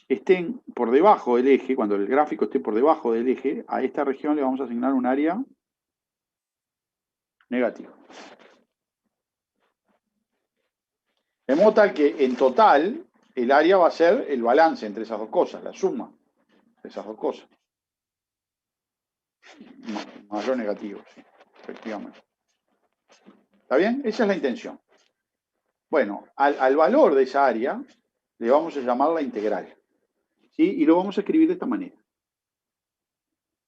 estén por debajo del eje, cuando el gráfico esté por debajo del eje, a esta región le vamos a asignar un área negativa. De modo tal que en total el área va a ser el balance entre esas dos cosas, la suma de esas dos cosas. Mayor negativo, sí, efectivamente. ¿Está bien? Esa es la intención. Bueno, al valor de esa área le vamos a llamar la integral. ¿Sí? Y lo vamos a escribir de esta manera.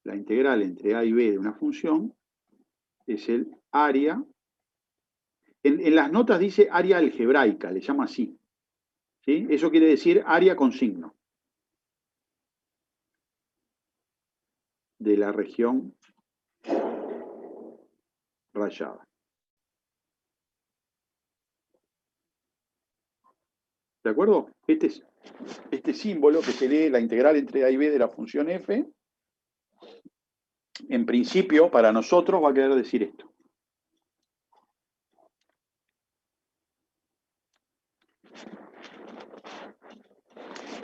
La integral entre a y b de una función es el área. En las notas dice área algebraica, le llama así. ¿Sí? Eso quiere decir área con signo de la región rayada. ¿De acuerdo? Este símbolo que se lee la integral entre a y b de la función f, en principio, para nosotros va a querer decir esto.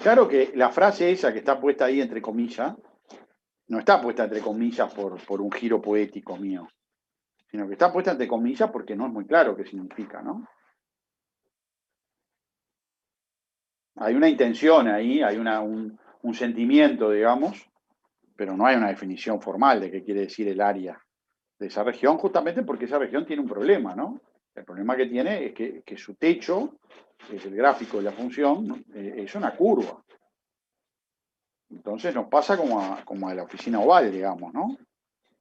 Claro que la frase esa que está puesta ahí entre comillas, no está puesta entre comillas por un giro poético mío, sino que está puesta entre comillas porque no es muy claro qué significa, ¿no? Hay una intención ahí, hay un sentimiento, digamos, pero no hay una definición formal de qué quiere decir el área de esa región, justamente porque esa región tiene un problema, ¿no? El problema que tiene es que su techo, que es el gráfico de la función, ¿no? Es una curva. Entonces nos pasa como a la oficina oval, digamos, ¿no?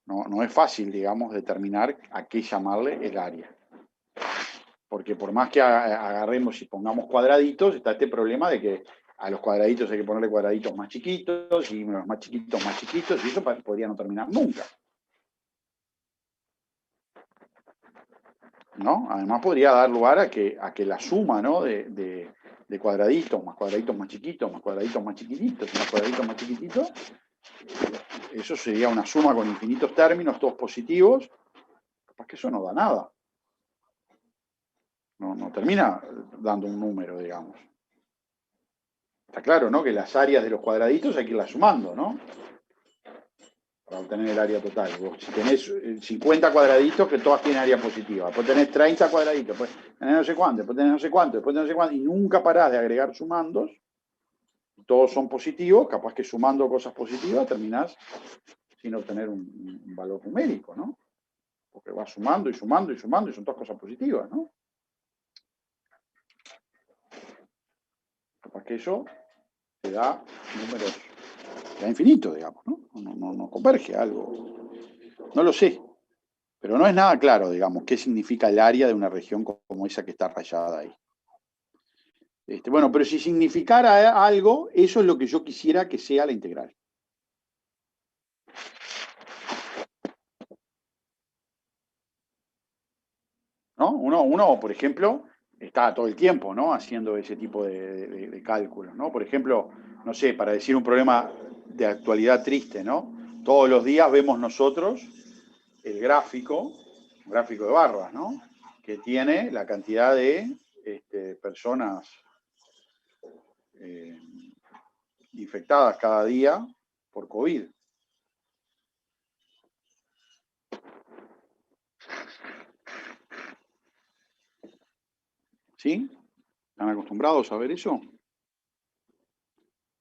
No es fácil, digamos, determinar a qué llamarle el área. Porque por más que agarremos y pongamos cuadraditos, está este problema de que a los cuadraditos hay que ponerle cuadraditos más chiquitos, y los más chiquitos, y eso podría no terminar nunca. ¿No? Además podría dar lugar a que la suma, ¿no? de cuadraditos más chiquitos, más cuadraditos más chiquititos, más cuadraditos más chiquititos, eso sería una suma con infinitos términos, todos positivos, capaz que eso no da nada. No termina dando un número, digamos. Está claro, ¿no? Que las áreas de los cuadraditos hay que irlas sumando, ¿no? Para obtener el área total. Vos, si tenés 50 cuadraditos, que todas tienen área positiva. Después tenés 30 cuadraditos, después tenés no sé cuánto, después tenés no sé cuánto, después tenés no sé cuánto, y nunca parás de agregar sumandos, todos son positivos, capaz que sumando cosas positivas terminás sin obtener un valor numérico, ¿no? Porque vas sumando y sumando y sumando y son todas cosas positivas, ¿no? Capaz que eso te da números, te da infinito, digamos, ¿no? No converge algo. No lo sé, pero no es nada claro, digamos, qué significa el área de una región como esa que está rayada ahí. Bueno, pero si significara algo, eso es lo que yo quisiera que sea la integral. ¿No? Uno, por ejemplo, está todo el tiempo, ¿no? Haciendo ese tipo de cálculos, ¿no? Por ejemplo, no sé, para decir un problema de actualidad triste, ¿no? Todos los días vemos nosotros el gráfico, un gráfico de barras, ¿no? Que tiene la cantidad de personas infectadas cada día por COVID. ¿Sí? ¿Están acostumbrados a ver eso?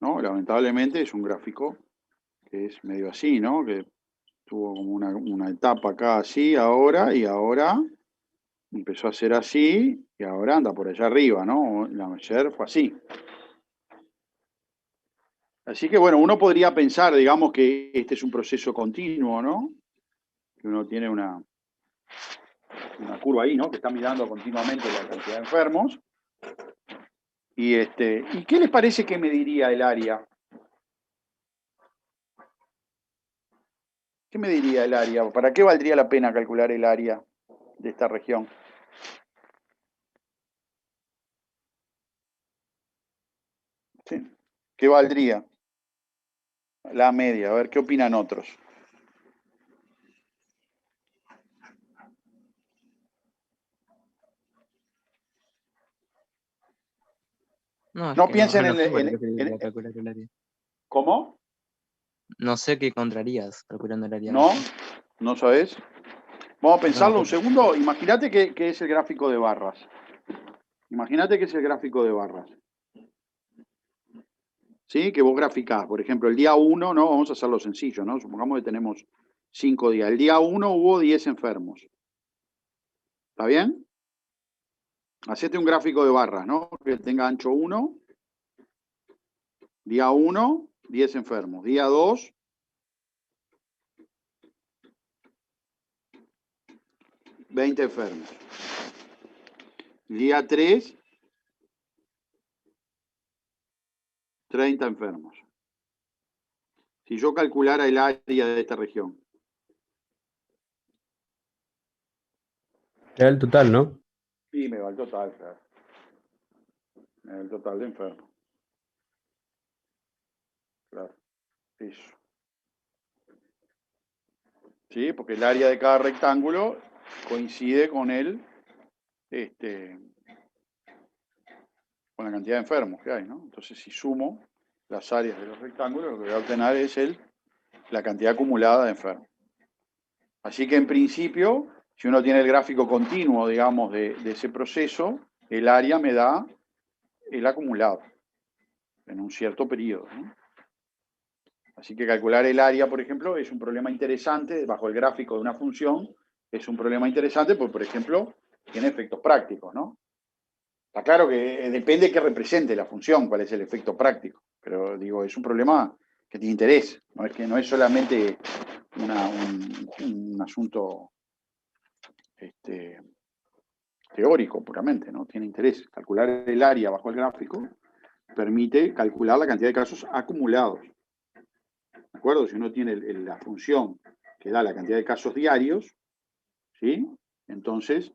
¿No? Lamentablemente es un gráfico que es medio así, ¿no? Que tuvo como una etapa acá así ahora, y ahora empezó a ser así, y ahora anda por allá arriba, ¿no? Ayer fue así. Así que bueno, uno podría pensar, digamos, que este es un proceso continuo, ¿no? Que uno tiene una curva ahí, ¿no? Que está mirando continuamente la cantidad de enfermos. ¿Y qué les parece que mediría el área? ¿Qué mediría el área? ¿Para qué valdría la pena calcular el área de esta región? ¿Sí? ¿Qué valdría? La media, a ver, ¿qué opinan otros? No, es No que piensen no en, sé para qué te a calcular el área. ¿Cómo? No sé qué encontrarías calculando el área. ¿No? ¿No sabés? Vamos a pensarlo No, un segundo. Imagínate que es el gráfico de barras. Imagínate que es el gráfico de barras. ¿Sí? Que vos graficás. Por ejemplo, el día 1, ¿no? Vamos a hacerlo sencillo, ¿no? Supongamos que tenemos 5 días. El día 1 hubo 10 enfermos. ¿Está bien? Hacete un gráfico de barras, ¿no? Que tenga ancho 1. Día 1, 10 enfermos. Día 2, 20 enfermos. Día 3, 30 enfermos. Si yo calculara el área de esta región. Te da el total, ¿no? Sí, me va el total, claro. Me va el total de enfermos. Claro. Eso. Sí, porque el área de cada rectángulo coincide con con la cantidad de enfermos que hay, ¿no? Entonces, si sumo las áreas de los rectángulos, lo que voy a obtener es la cantidad acumulada de enfermos. Así que, en principio, si uno tiene el gráfico continuo, digamos, de ese proceso, el área me da el acumulado en un cierto periodo, ¿no? Así que calcular el área, por ejemplo, es un problema interesante, bajo el gráfico de una función, es un problema interesante porque, por ejemplo, tiene efectos prácticos, ¿no? Está claro que depende de qué represente la función, cuál es el efecto práctico, pero digo, es un problema que tiene interés, no es que no es solamente un asunto teórico puramente, ¿no? Tiene interés. Calcular el área bajo el gráfico permite calcular la cantidad de casos acumulados. ¿De acuerdo? Si uno tiene la función que da la cantidad de casos diarios, ¿sí? Entonces,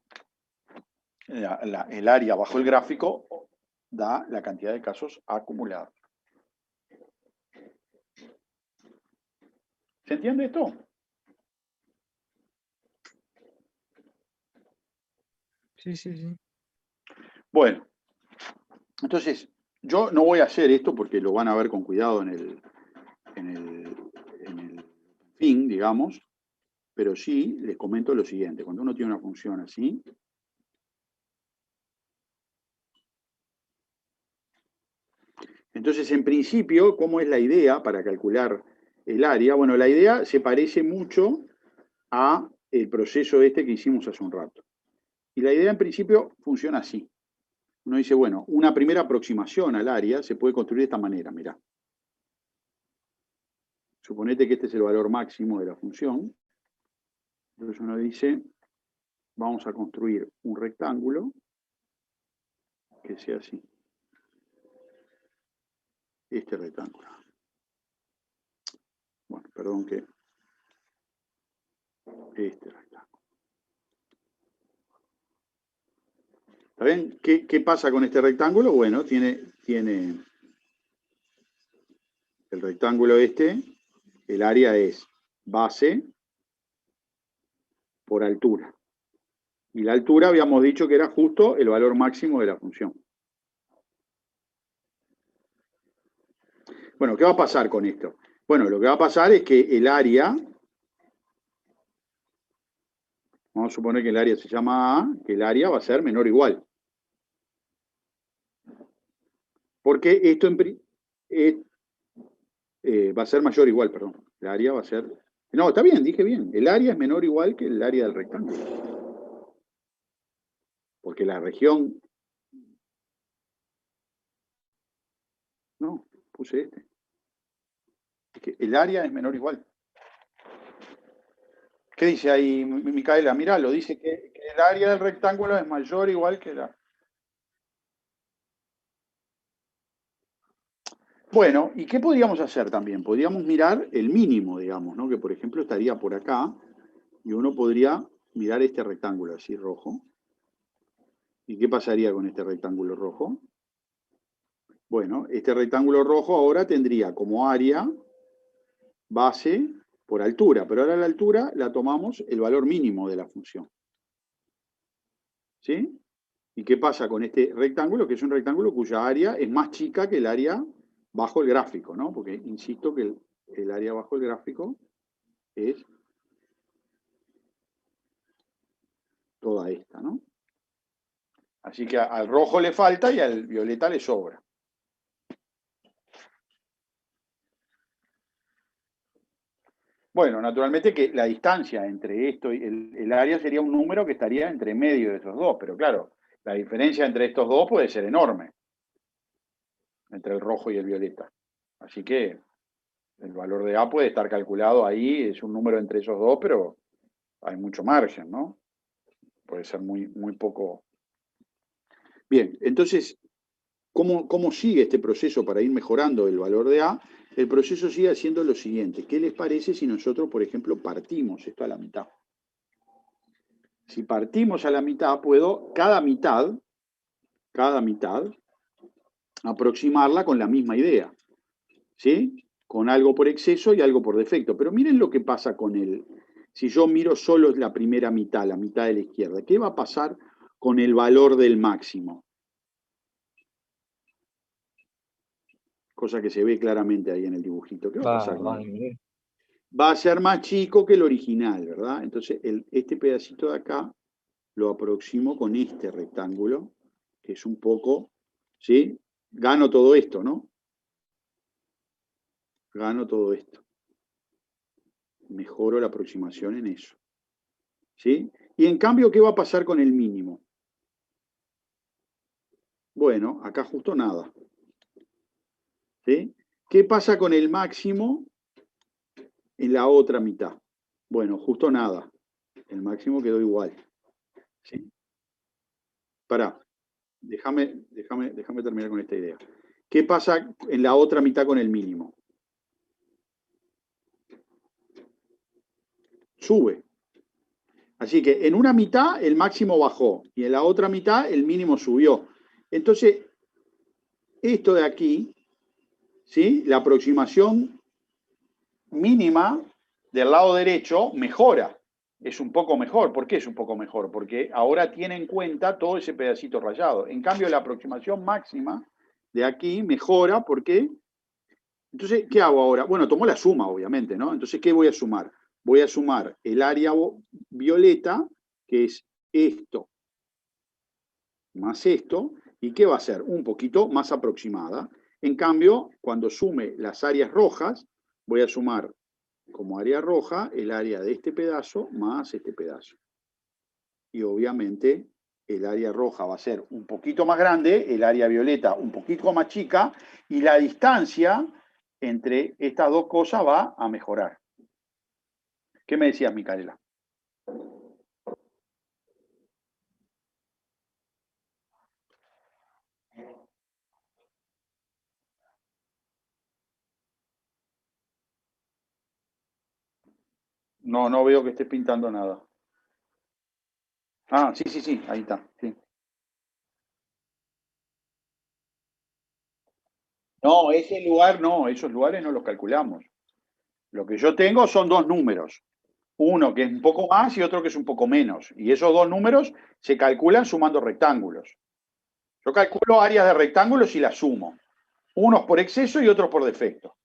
el área bajo el gráfico da la cantidad de casos acumulados. ¿Se entiende esto? Sí, sí, sí. Bueno, entonces, yo no voy a hacer esto porque lo van a ver con cuidado en el fin, digamos, pero sí les comento lo siguiente. Cuando uno tiene una función así, entonces, en principio, ¿cómo es la idea para calcular el área? Bueno, la idea se parece mucho a el proceso que hicimos hace un rato. Y la idea, en principio, funciona así. Uno dice, bueno, una primera aproximación al área se puede construir de esta manera, mirá. Suponete que este es el valor máximo de la función. Entonces uno dice, vamos a construir un rectángulo que sea así. Este rectángulo. Bueno, perdón que... Este rectángulo. ¿Está bien? ¿Qué pasa con este rectángulo? Bueno, tiene el rectángulo el área es base por altura. Y la altura habíamos dicho que era justo el valor máximo de la función. Bueno, ¿qué va a pasar con esto? Bueno, lo que va a pasar es que el área, vamos a suponer que el área se llama A, que el área va a ser menor o igual. Porque esto va a ser mayor o igual, perdón. El área va a ser... No, está bien, dije bien. El área es menor o igual que el área del rectángulo. Porque la región... No, puse este. Es que el área es menor o igual. ¿Qué dice ahí, Micaela? Miralo, dice que el área del rectángulo es mayor o igual que la... Bueno, ¿y qué podríamos hacer también? Podríamos mirar el mínimo, digamos, ¿no? Que por ejemplo estaría por acá, y uno podría mirar este rectángulo así rojo. ¿Y qué pasaría con este rectángulo rojo? Bueno, este rectángulo rojo ahora tendría como área base por altura, pero ahora la altura la tomamos el valor mínimo de la función. ¿Sí? ¿Y qué pasa con este rectángulo? Que es un rectángulo cuya área es más chica que el área bajo el gráfico, ¿no? Porque insisto que el área bajo el gráfico es toda esta, ¿no? Así que al rojo le falta y al violeta le sobra. Bueno, naturalmente que la distancia entre esto y el área sería un número que estaría entre medio de esos dos, pero claro, la diferencia entre estos dos puede ser enorme, entre el rojo y el violeta. Así que el valor de A puede estar calculado ahí, es un número entre esos dos, pero hay mucho margen, ¿no? Puede ser muy, muy poco. Bien, entonces, ¿cómo sigue este proceso para ir mejorando el valor de A? El proceso sigue haciendo lo siguiente. ¿Qué les parece si nosotros, por ejemplo, partimos esto a la mitad? Si partimos a la mitad, puedo cada mitad, aproximarla con la misma idea. ¿Sí? Con algo por exceso y algo por defecto. Pero miren lo que pasa con el... Si yo miro solo la primera mitad, la mitad de la izquierda, ¿qué va a pasar con el valor del máximo? Cosa que se ve claramente ahí en el dibujito. ¿Qué va a pasar con él? Va a ser más chico que el original, ¿verdad? Entonces, este pedacito de acá lo aproximo con este rectángulo, que es un poco, ¿sí? Gano todo esto, ¿no? Gano todo esto. Mejoro la aproximación en eso. ¿Sí? Y en cambio, ¿qué va a pasar con el mínimo? Bueno, acá justo nada. ¿Sí? ¿Qué pasa con el máximo en la otra mitad? Bueno, justo nada. El máximo quedó igual. ¿Sí? Pará, déjame terminar con esta idea. ¿Qué pasa en la otra mitad con el mínimo? Sube. Así que en una mitad el máximo bajó y en la otra mitad el mínimo subió. Entonces, esto de aquí, ¿sí? La aproximación mínima del lado derecho mejora. Es un poco mejor. ¿Por qué es un poco mejor? Porque ahora tiene en cuenta todo ese pedacito rayado. En cambio, la aproximación máxima de aquí mejora porque... Entonces, ¿qué hago ahora? Bueno, tomo la suma, obviamente, ¿no? Entonces, ¿qué voy a sumar? Voy a sumar el área violeta, que es esto, más esto, ¿y qué va a ser? Un poquito más aproximada. En cambio, cuando sume las áreas rojas, voy a sumar como área roja el área de este pedazo más este pedazo. Y obviamente el área roja va a ser un poquito más grande, el área violeta un poquito más chica, y la distancia entre estas dos cosas va a mejorar. ¿Qué me decías, Micaela? No, no veo que estés pintando nada. Ah, sí, ahí está. Sí. No, ese lugar no, esos lugares no los calculamos. Lo que yo tengo son dos números. Uno que es un poco más y otro que es un poco menos. Y esos dos números se calculan sumando rectángulos. Yo calculo áreas de rectángulos y las sumo. Unos por exceso y otros por defecto.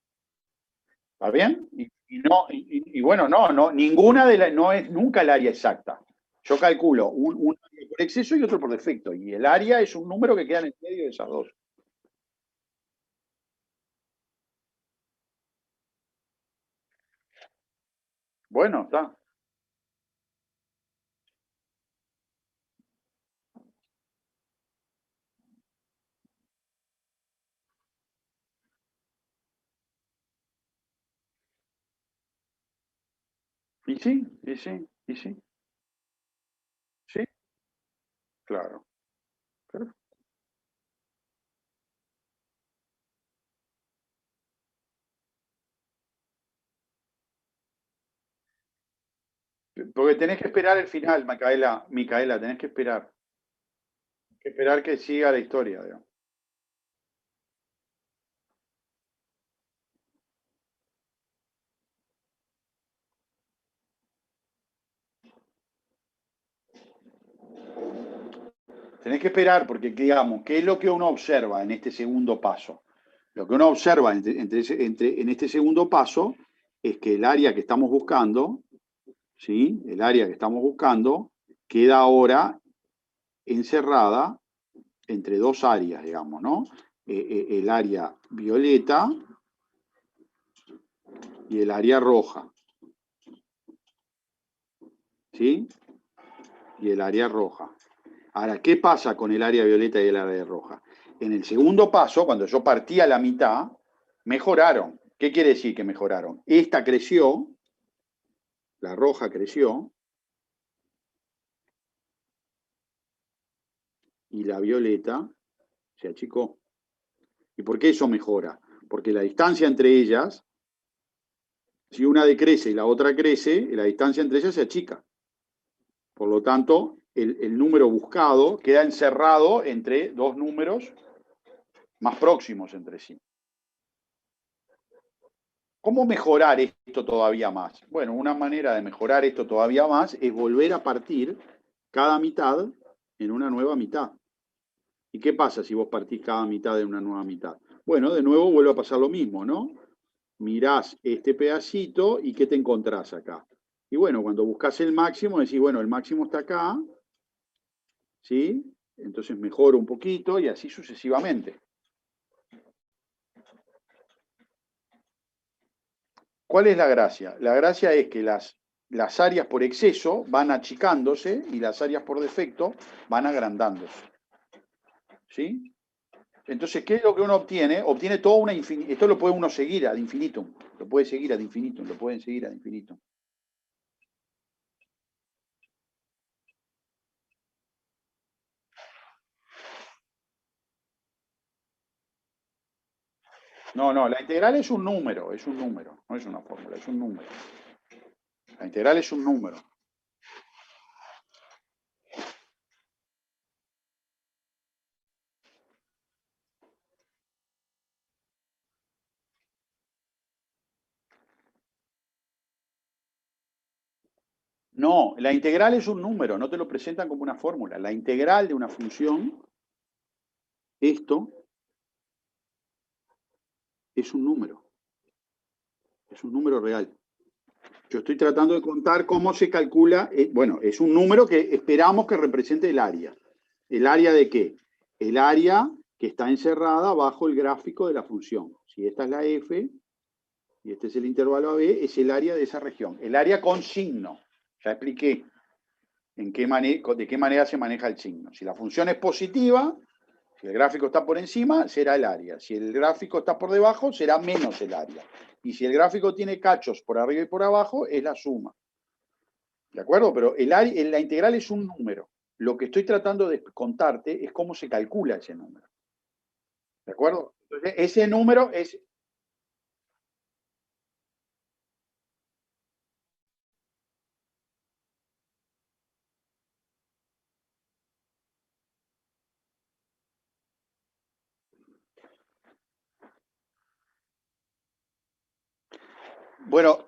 ¿Está bien? Y bueno, no, ninguna de las, no es nunca el área exacta. Yo calculo un área por exceso y otro por defecto. Y el área es un número que queda en el medio de esas dos. Bueno, está. Y sí, y sí, y sí. Sí, claro. Pero- Porque tenés que esperar el final, Micaela, tenés que esperar. Que esperar que siga la historia, digamos. Tenés que esperar porque, digamos, ¿qué es lo que uno observa en este segundo paso? Lo que uno observa en este segundo paso es que el área que estamos buscando, ¿sí? El área que estamos buscando queda ahora encerrada entre dos áreas, digamos, ¿no? El área violeta y el área roja, ¿sí? Y el área roja. Ahora, ¿qué pasa con el área violeta y el área roja? En el segundo paso, cuando yo partí a la mitad, mejoraron. ¿Qué quiere decir que mejoraron? Esta creció, la roja creció, y la violeta se achicó. ¿Y por qué eso mejora? Porque la distancia entre ellas, si una decrece y la otra crece, la distancia entre ellas se achica. Por lo tanto, el número buscado queda encerrado entre dos números más próximos entre sí. ¿Cómo mejorar esto todavía más? Bueno, una manera de mejorar esto todavía más es volver a partir cada mitad en una nueva mitad. ¿Y qué pasa si vos partís cada mitad en una nueva mitad? Bueno, de nuevo vuelve a pasar lo mismo, ¿no? Mirás este pedacito y ¿qué te encontrás acá? Y bueno, cuando buscas el máximo, decís, bueno, el máximo está acá, ¿sí? Entonces mejoro un poquito y así sucesivamente. ¿Cuál es la gracia? La gracia es que las áreas por exceso van achicándose y las áreas por defecto van agrandándose. ¿Sí? Entonces, ¿qué es lo que uno obtiene? Obtiene toda una infinitum. Esto lo puede uno seguir ad infinitum. Lo puede seguir ad infinitum. Lo pueden seguir ad infinitum. No, la integral es un número, no es una fórmula, es un número. La integral es un número. No, la integral es un número, no te lo presentan como una fórmula. La integral de una función, esto, es un número real. Yo estoy tratando de contar cómo se calcula, bueno, es un número que esperamos que represente el área. ¿El área de qué? El área que está encerrada bajo el gráfico de la función. Si esta es la f y este es el intervalo AB, es el área de esa región. El área con signo. Ya expliqué de qué manera se maneja el signo. Si la función es positiva, si el gráfico está por encima, será el área. Si el gráfico está por debajo, será menos el área. Y si el gráfico tiene cachos por arriba y por abajo, es la suma. ¿De acuerdo? Pero la integral es un número. Lo que estoy tratando de contarte es cómo se calcula ese número. ¿De acuerdo? Entonces, ese número es... Bueno,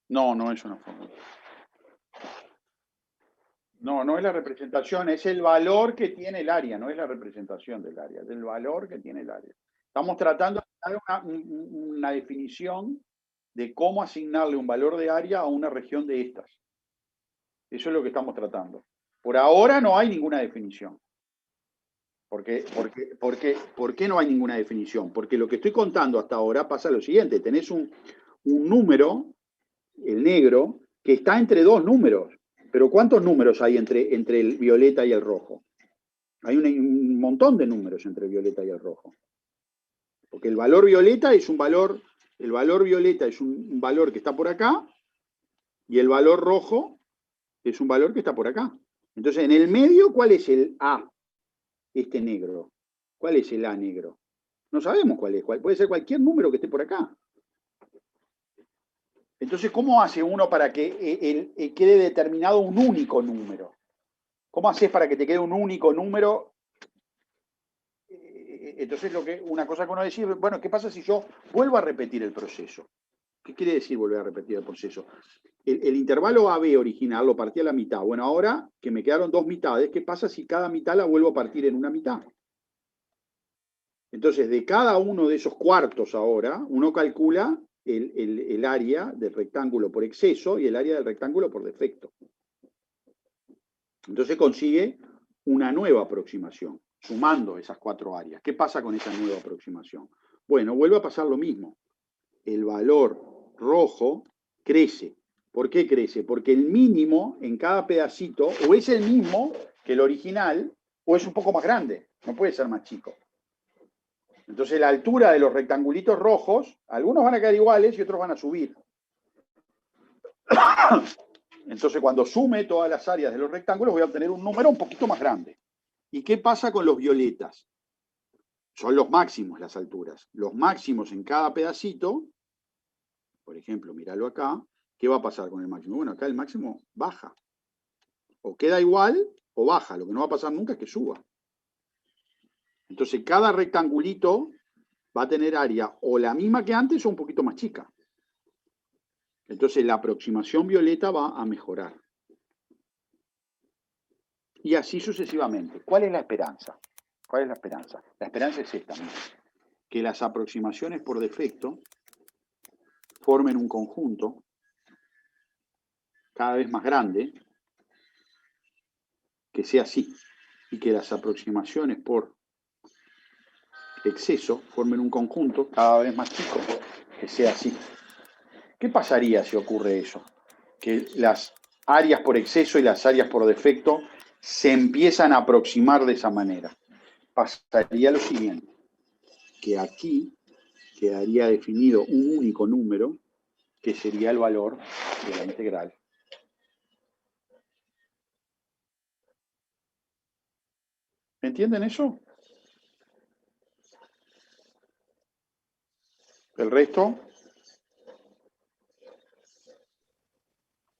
No, no es una fórmula. No, no es la representación, es el valor que tiene el área, no es la representación del área, es el valor que tiene el área. Estamos tratando de dar una definición de cómo asignarle un valor de área a una región de estas. Eso es lo que estamos tratando. Por ahora no hay ninguna definición. ¿Por qué no hay ninguna definición? Porque lo que estoy contando hasta ahora pasa lo siguiente. Tenés un número, el negro, que está entre dos números. Pero ¿cuántos números hay entre el violeta y el rojo? Hay un montón de números entre el violeta y el rojo. Porque el valor violeta es un valor, el valor violeta es un valor que está por acá, y el valor rojo es un valor que está por acá. Entonces, en el medio, ¿cuál es el A? Este negro. ¿Cuál es el A negro? No sabemos cuál es. Puede ser cualquier número que esté por acá. Entonces, ¿cómo hace uno para que quede determinado un único número? ¿Cómo haces para que te quede un único número? Entonces, una cosa que uno dice, bueno, ¿qué pasa si yo vuelvo a repetir el proceso? ¿Qué quiere decir volver a repetir el proceso? El intervalo AB original lo partí a la mitad. Bueno, ahora que me quedaron dos mitades, ¿qué pasa si cada mitad la vuelvo a partir en una mitad? Entonces, de cada uno de esos cuartos ahora, uno calcula el área del rectángulo por exceso y el área del rectángulo por defecto. Entonces consigue una nueva aproximación, sumando esas cuatro áreas. ¿Qué pasa con esa nueva aproximación? Bueno, vuelve a pasar lo mismo. El valor rojo crece. ¿Por qué crece? Porque el mínimo en cada pedacito o es el mismo que el original o es un poco más grande. No puede ser más chico. Entonces la altura de los rectangulitos rojos, algunos van a quedar iguales y otros van a subir. Entonces cuando sume todas las áreas de los rectángulos voy a obtener un número un poquito más grande. ¿Y qué pasa con los violetas? Son los máximos las alturas. Los máximos en cada pedacito, por ejemplo, míralo acá, ¿qué va a pasar con el máximo? Bueno, acá el máximo baja. O queda igual o baja. Lo que no va a pasar nunca es que suba. Entonces, cada rectangulito va a tener área o la misma que antes o un poquito más chica. Entonces, la aproximación violeta va a mejorar. Y así sucesivamente. ¿Cuál es la esperanza? ¿Cuál es la esperanza? La esperanza es esta, mira, que las aproximaciones por defecto formen un conjunto cada vez más grande, que sea así, y que las aproximaciones por exceso formen un conjunto cada vez más chico, que sea así. ¿Qué pasaría si ocurre eso? Que las áreas por exceso y las áreas por defecto se empiezan a aproximar de esa manera. Pasaría lo siguiente, que aquí quedaría definido un único número, que sería el valor de la integral. ¿Entienden eso? ¿El resto?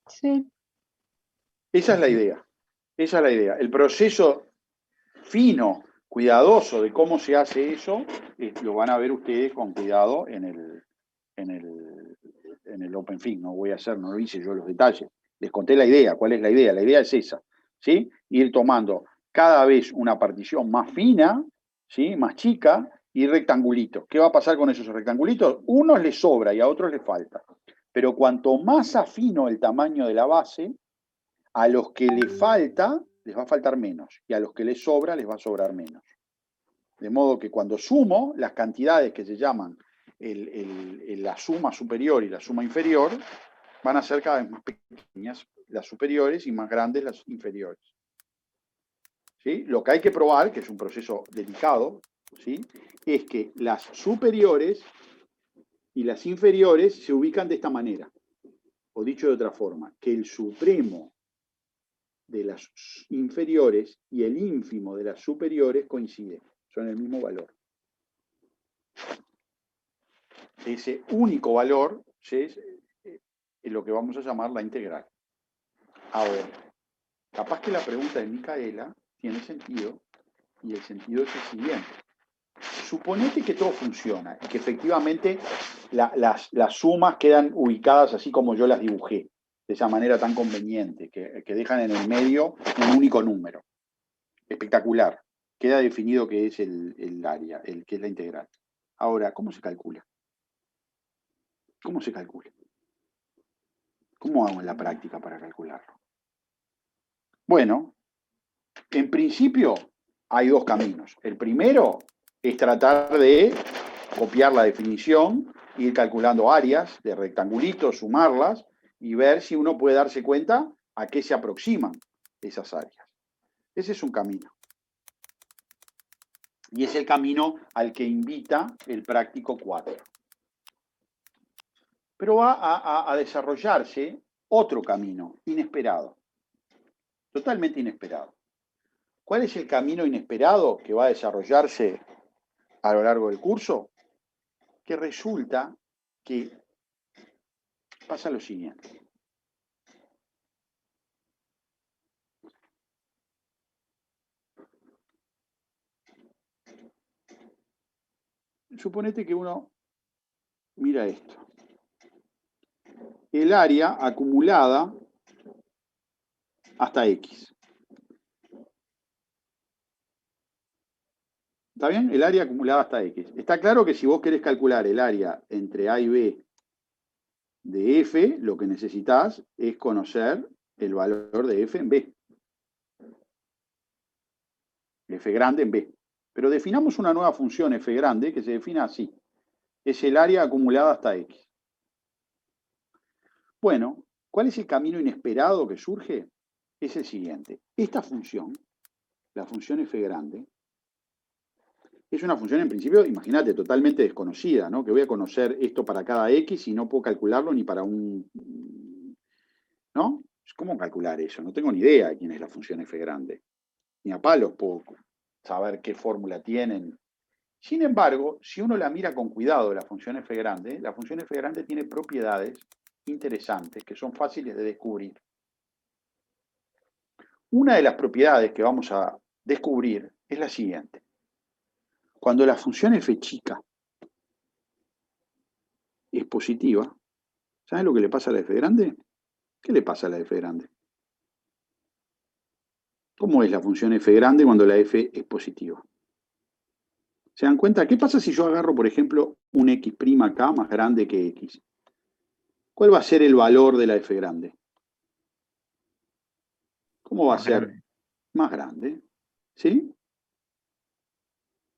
Sí. Esa es la idea. Esa es la idea. El proceso fino, cuidadoso de cómo se hace eso, lo van a ver ustedes con cuidado en el OpenFIG. No lo hice yo los detalles. Les conté la idea. ¿Cuál es la idea? La idea es esa, ¿sí? Ir tomando cada vez una partición más fina, ¿sí? Más chica y rectangulitos. ¿Qué va a pasar con esos rectangulitos? Unos les sobra y a otros les falta. Pero cuanto más afino el tamaño de la base, a los que les falta, les va a faltar menos. Y a los que les sobra, les va a sobrar menos. De modo que cuando sumo, las cantidades que se llaman la suma superior y la suma inferior, van a ser cada vez más pequeñas las superiores y más grandes las inferiores. ¿Sí? Lo que hay que probar, que es un proceso delicado, ¿sí? Es que las superiores y las inferiores se ubican de esta manera. O dicho de otra forma, que el supremo de las inferiores y el ínfimo de las superiores coinciden, son el mismo valor. Ese único valor es lo que vamos a llamar la integral. Ahora, capaz que la pregunta de Micaela tiene sentido, y el sentido es el siguiente. suponete que todo funciona y que efectivamente las sumas quedan ubicadas así como yo las dibujé, de esa manera tan conveniente, que dejan en el medio un único número. Espectacular. Queda definido que es el área, que es la integral. Ahora, ¿cómo se calcula? ¿Cómo se calcula? ¿Cómo hago en la práctica para calcularlo? Bueno, en principio hay dos caminos. El primero es tratar de copiar la definición, ir calculando áreas de rectangulitos, sumarlas y ver si uno puede darse cuenta a qué se aproximan esas áreas. Ese es un camino. Y es el camino al que invita el práctico 4. Pero va a desarrollarse otro camino inesperado, totalmente inesperado. ¿Cuál es el camino inesperado que va a desarrollarse a lo largo del curso? Que resulta que pasa lo siguiente. Suponete que uno mira esto. El área acumulada hasta X. ¿Está bien? El área acumulada hasta X. Está claro que si vos querés calcular el área entre A y B de F, lo que necesitas es conocer el valor de F en B. F grande en B. Pero definamos una nueva función F grande que se define así. Es el área acumulada hasta X. Bueno, ¿cuál es el camino inesperado que surge? Es el siguiente. Esta función, la función F grande, es una función en principio, imagínate, totalmente desconocida, ¿no? Que voy a conocer esto para cada X y no puedo calcularlo ni para un... ¿No? ¿Cómo calcular eso? No tengo ni idea de quién es la función F grande. Ni a palos puedo saber qué fórmula tienen. Sin embargo, si uno la mira con cuidado, la función F grande tiene propiedades interesantes que son fáciles de descubrir. Una de las propiedades que vamos a descubrir es la siguiente. Cuando la función f chica es positiva, ¿sabes lo que le pasa a la f grande? ¿Qué le pasa a la f grande? ¿Cómo es la función f grande cuando la f es positiva? ¿Se dan cuenta? ¿Qué pasa si yo agarro, por ejemplo, un x' acá más grande que x? ¿Cuál va a ser el valor de la f grande? ¿Cómo va a ser? Grande. Más grande. ¿Sí?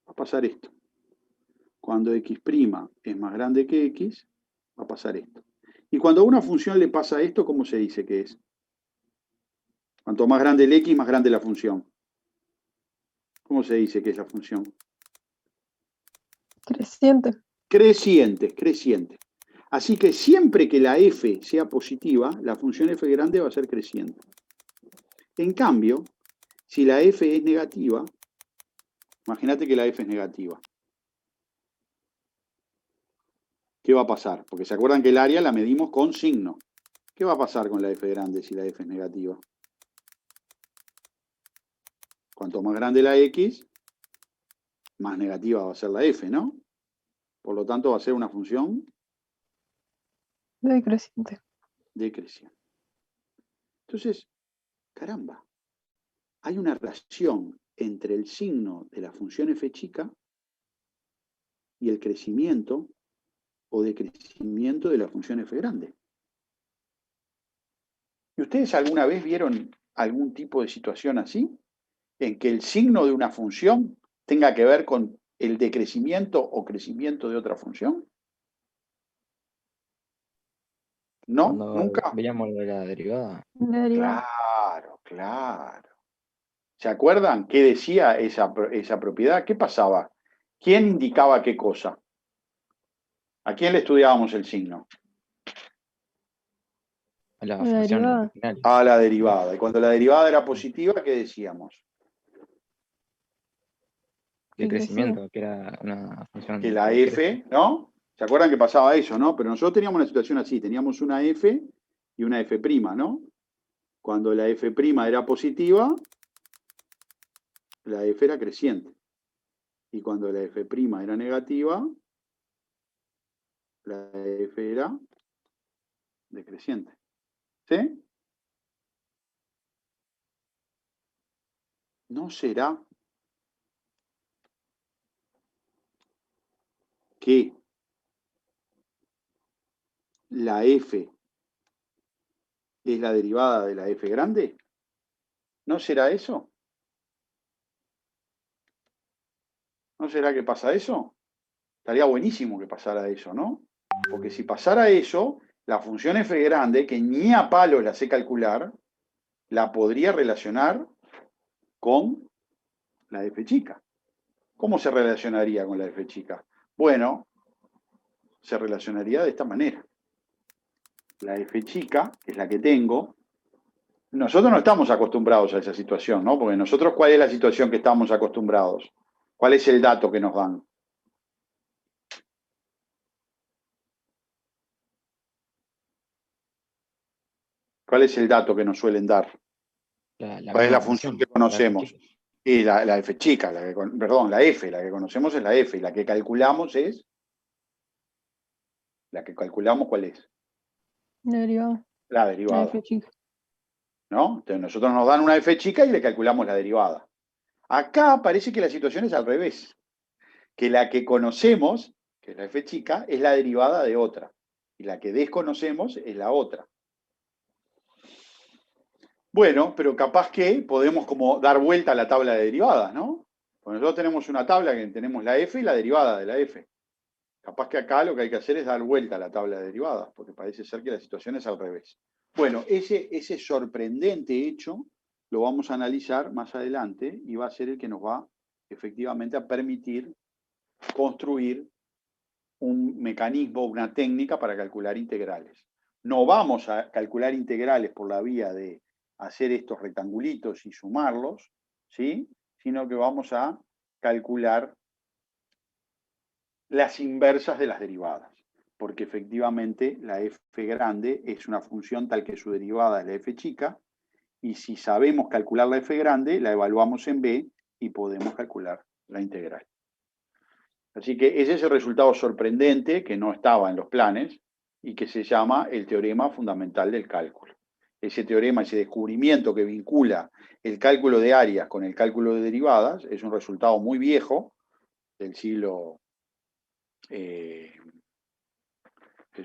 Va a pasar esto. Cuando x' es más grande que x, va a pasar esto. Y cuando a una función le pasa esto, ¿cómo se dice que es? Cuanto más grande el x, más grande la función. ¿Cómo se dice que es la función? Creciente. Creciente, creciente. Así que siempre que la f sea positiva, la función f grande va a ser creciente. En cambio, si la f es negativa, imagínate que la f es negativa. ¿Qué va a pasar? Porque se acuerdan que el área la medimos con signo. ¿Qué va a pasar con la f grande si la f es negativa? Cuanto más grande la x, más negativa va a ser la f, ¿no? Por lo tanto, va a ser una función Decreciente. decreciente. Entonces, caramba, hay una relación entre el signo de la función f chica y el crecimiento o decrecimiento de la función f grande. ¿Y ustedes alguna vez vieron algún tipo de situación así? En que el signo de una función tenga que ver con el decrecimiento o crecimiento de otra función. ¿No? Cuando ¿Nunca? veíamos la derivada. La derivada. Claro, claro. ¿Se acuerdan qué decía esa propiedad? ¿Qué pasaba? ¿Quién indicaba qué cosa? ¿A quién le estudiábamos el signo? A la La función derivada. original. A la derivada. Y cuando la derivada era positiva, ¿qué decíamos? De Que crecimiento, que era una función. Que la que f, ¿no? ¿Se acuerdan que pasaba eso, no? Pero nosotros teníamos una situación así, teníamos una f y una f', ¿no? Cuando la f' era positiva, la f era creciente. Y cuando la f' era negativa, la f era decreciente. ¿Sí? ¿No será que la f es la derivada de la f grande? ¿No será eso? ¿No será que pasa eso? Estaría buenísimo que pasara eso, ¿no? Porque si pasara eso, la función f grande, que ni a palo la sé calcular, la podría relacionar con la f chica. ¿Cómo se relacionaría con la f chica? Bueno, se relacionaría de esta manera. La f chica, que es la que tengo, nosotros no estamos acostumbrados a esa situación, ¿no? Porque nosotros, ¿cuál es la situación que estamos acostumbrados? ¿Cuál es el dato que nos dan? ¿Cuál es el dato que nos suelen dar? ¿Cuál es la función que conocemos? Y la f chica, perdón, la f, la que conocemos es la f, y la que calculamos es... La que calculamos, ¿cuál es? La derivada. La La derivada. f chica. ¿No? Entonces nosotros nos dan una f chica y le calculamos la derivada. Acá parece que la situación es al revés. Que la que conocemos, que es la f chica, es la derivada de otra. Y la que desconocemos es la otra. Bueno, pero capaz que podemos como dar vuelta a la tabla de derivadas, ¿no? Pues nosotros tenemos una tabla que tenemos la f y la derivada de la f. Capaz que acá lo que hay que hacer es dar vuelta a la tabla de derivadas, porque parece ser que la situación es al revés. Bueno, ese sorprendente hecho lo vamos a analizar más adelante y va a ser el que nos va efectivamente a permitir construir un mecanismo, una técnica para calcular integrales. No vamos a calcular integrales por la vía de hacer estos rectangulitos y sumarlos, ¿sí? Sino que vamos a calcular las inversas de las derivadas, porque efectivamente la f grande es una función tal que su derivada es la f chica, y si sabemos calcular la f grande, la evaluamos en b y podemos calcular la integral. Así que ese es el resultado sorprendente que no estaba en los planes y que se llama el teorema fundamental del cálculo. Ese teorema, ese descubrimiento que vincula el cálculo de áreas con el cálculo de derivadas, es un resultado muy viejo del siglo es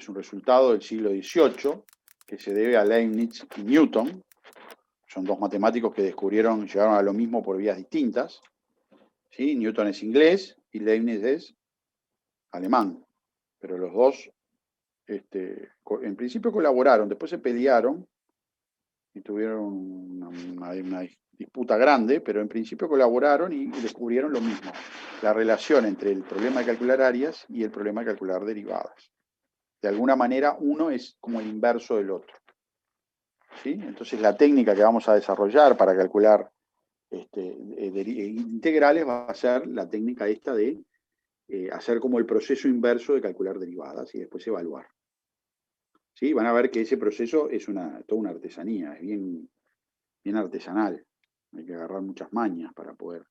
un resultado del siglo XVIII que se debe a Leibniz y Newton. Son dos matemáticos que llegaron a lo mismo por vías distintas. ¿Sí? Newton es inglés y Leibniz es alemán. Pero los dos, en principio colaboraron, después se pelearon y tuvieron una disputa grande, pero en principio colaboraron y descubrieron lo mismo, la relación entre el problema de calcular áreas y el problema de calcular derivadas. De alguna manera, uno es como el inverso del otro. ¿Sí? Entonces, la técnica que vamos a desarrollar para calcular integrales va a ser la técnica esta de hacer como el proceso inverso de calcular derivadas y después evaluar. ¿Sí? Van a ver que ese proceso es toda una artesanía, es bien artesanal. Hay que agarrar muchas mañas para poder.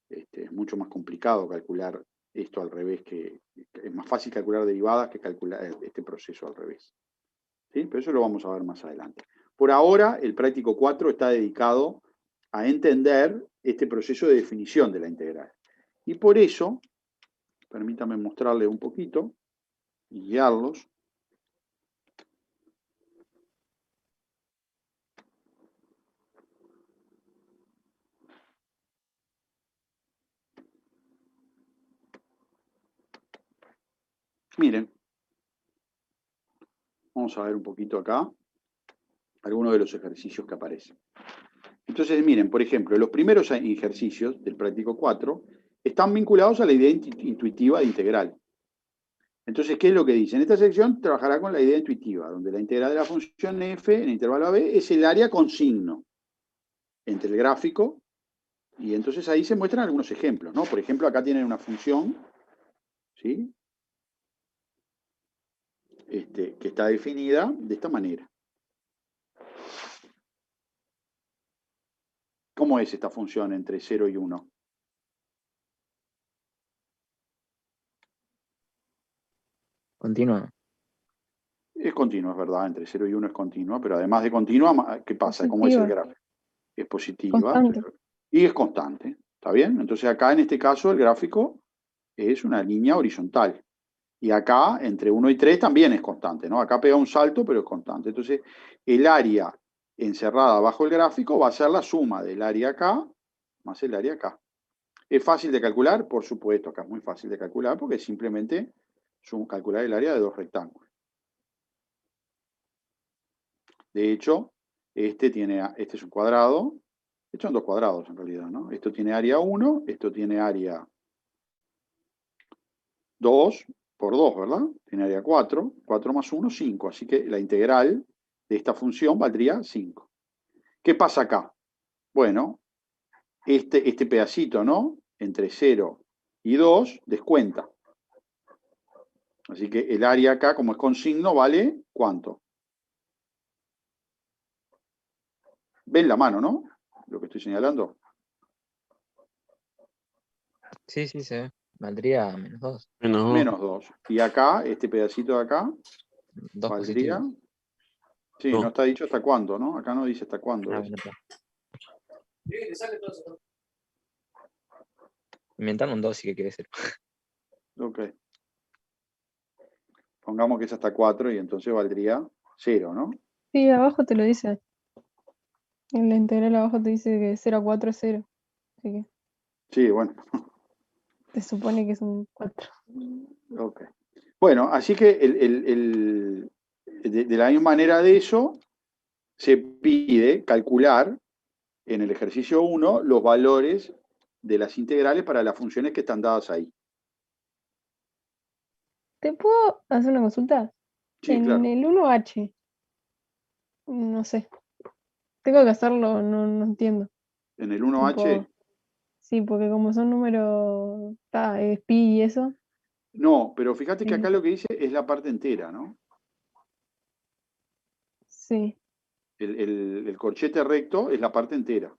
Es mucho más complicado calcular esto al revés, es más fácil calcular derivadas que calcular este proceso al revés. ¿Sí? Pero eso lo vamos a ver más adelante. Por ahora, el práctico 4 está dedicado a entender este proceso de definición de la integral. Y por eso, permítanme mostrarles un poquito y guiarlos. Miren, vamos a ver un poquito acá algunos de los ejercicios que aparecen. Entonces, miren, por ejemplo, los primeros ejercicios del práctico 4 están vinculados a la idea intuitiva de integral. Entonces, ¿qué es lo que dice? En esta sección trabajará con la idea intuitiva, donde la integral de la función f en el intervalo a b es el área con signo entre el gráfico, y entonces ahí se muestran algunos ejemplos, ¿no? Por ejemplo, acá tienen una función, ¿sí? Que está definida de esta manera. ¿Cómo es esta función entre 0 y 1? continua. Es continua, es verdad, entre 0 y 1 es continua, pero además de continua, ¿qué pasa? ¿Cómo es el Positiva. gráfico? Es positiva Constante. y es constante, ¿está bien? Entonces acá en este caso el gráfico es una línea horizontal. Y acá, entre 1 y 3, también es constante, ¿no? Acá pega un salto, pero es constante. Entonces, el área encerrada bajo el gráfico va a ser la suma del área acá más el área acá. ¿Es fácil de calcular? Por supuesto, acá es muy fácil de calcular porque es simplemente calcular el área de dos rectángulos. De hecho, este es un cuadrado. De hecho, son dos cuadrados en realidad, ¿no? Esto tiene área 1, esto tiene área 2 por 2, ¿verdad? Tiene área 4, 4 más 1, 5. Así que la integral de esta función valdría 5. ¿Qué pasa acá? Bueno, este pedacito, ¿no? Entre 0 y 2 descuenta. Así que el área acá, como es con signo, vale ¿cuánto? ¿Ven la mano, no? Lo que estoy señalando. Sí, sí, se ve. Valdría -2. Menos 2. Menos 2. Y acá, este pedacito de acá, 2 valdría... positivos. Sí, No. no está dicho hasta cuándo, ¿no? Acá no dice hasta cuándo. Ah, es. bueno, está. Inventaron un 2 y que quiere decir. Ok. Pongamos que es hasta 4 y entonces valdría 0, ¿no? Sí, abajo te lo dice. En la integral abajo te dice que 0 a 4 es 0. Así que Sí, bueno. te supone que es un 4. Ok. Bueno, así que de la misma manera de eso, se pide calcular en el ejercicio 1 los valores de las integrales para las funciones que están dadas ahí. ¿Te puedo hacer una consulta? Sí, En claro. el 1H, no sé. Tengo que hacerlo, no entiendo. En el 1H, Tipo, sí, porque como son números, es pi y eso. no, pero fíjate que eh, acá lo que dice es la parte entera, ¿no? sí. El corchete recto es la parte entera.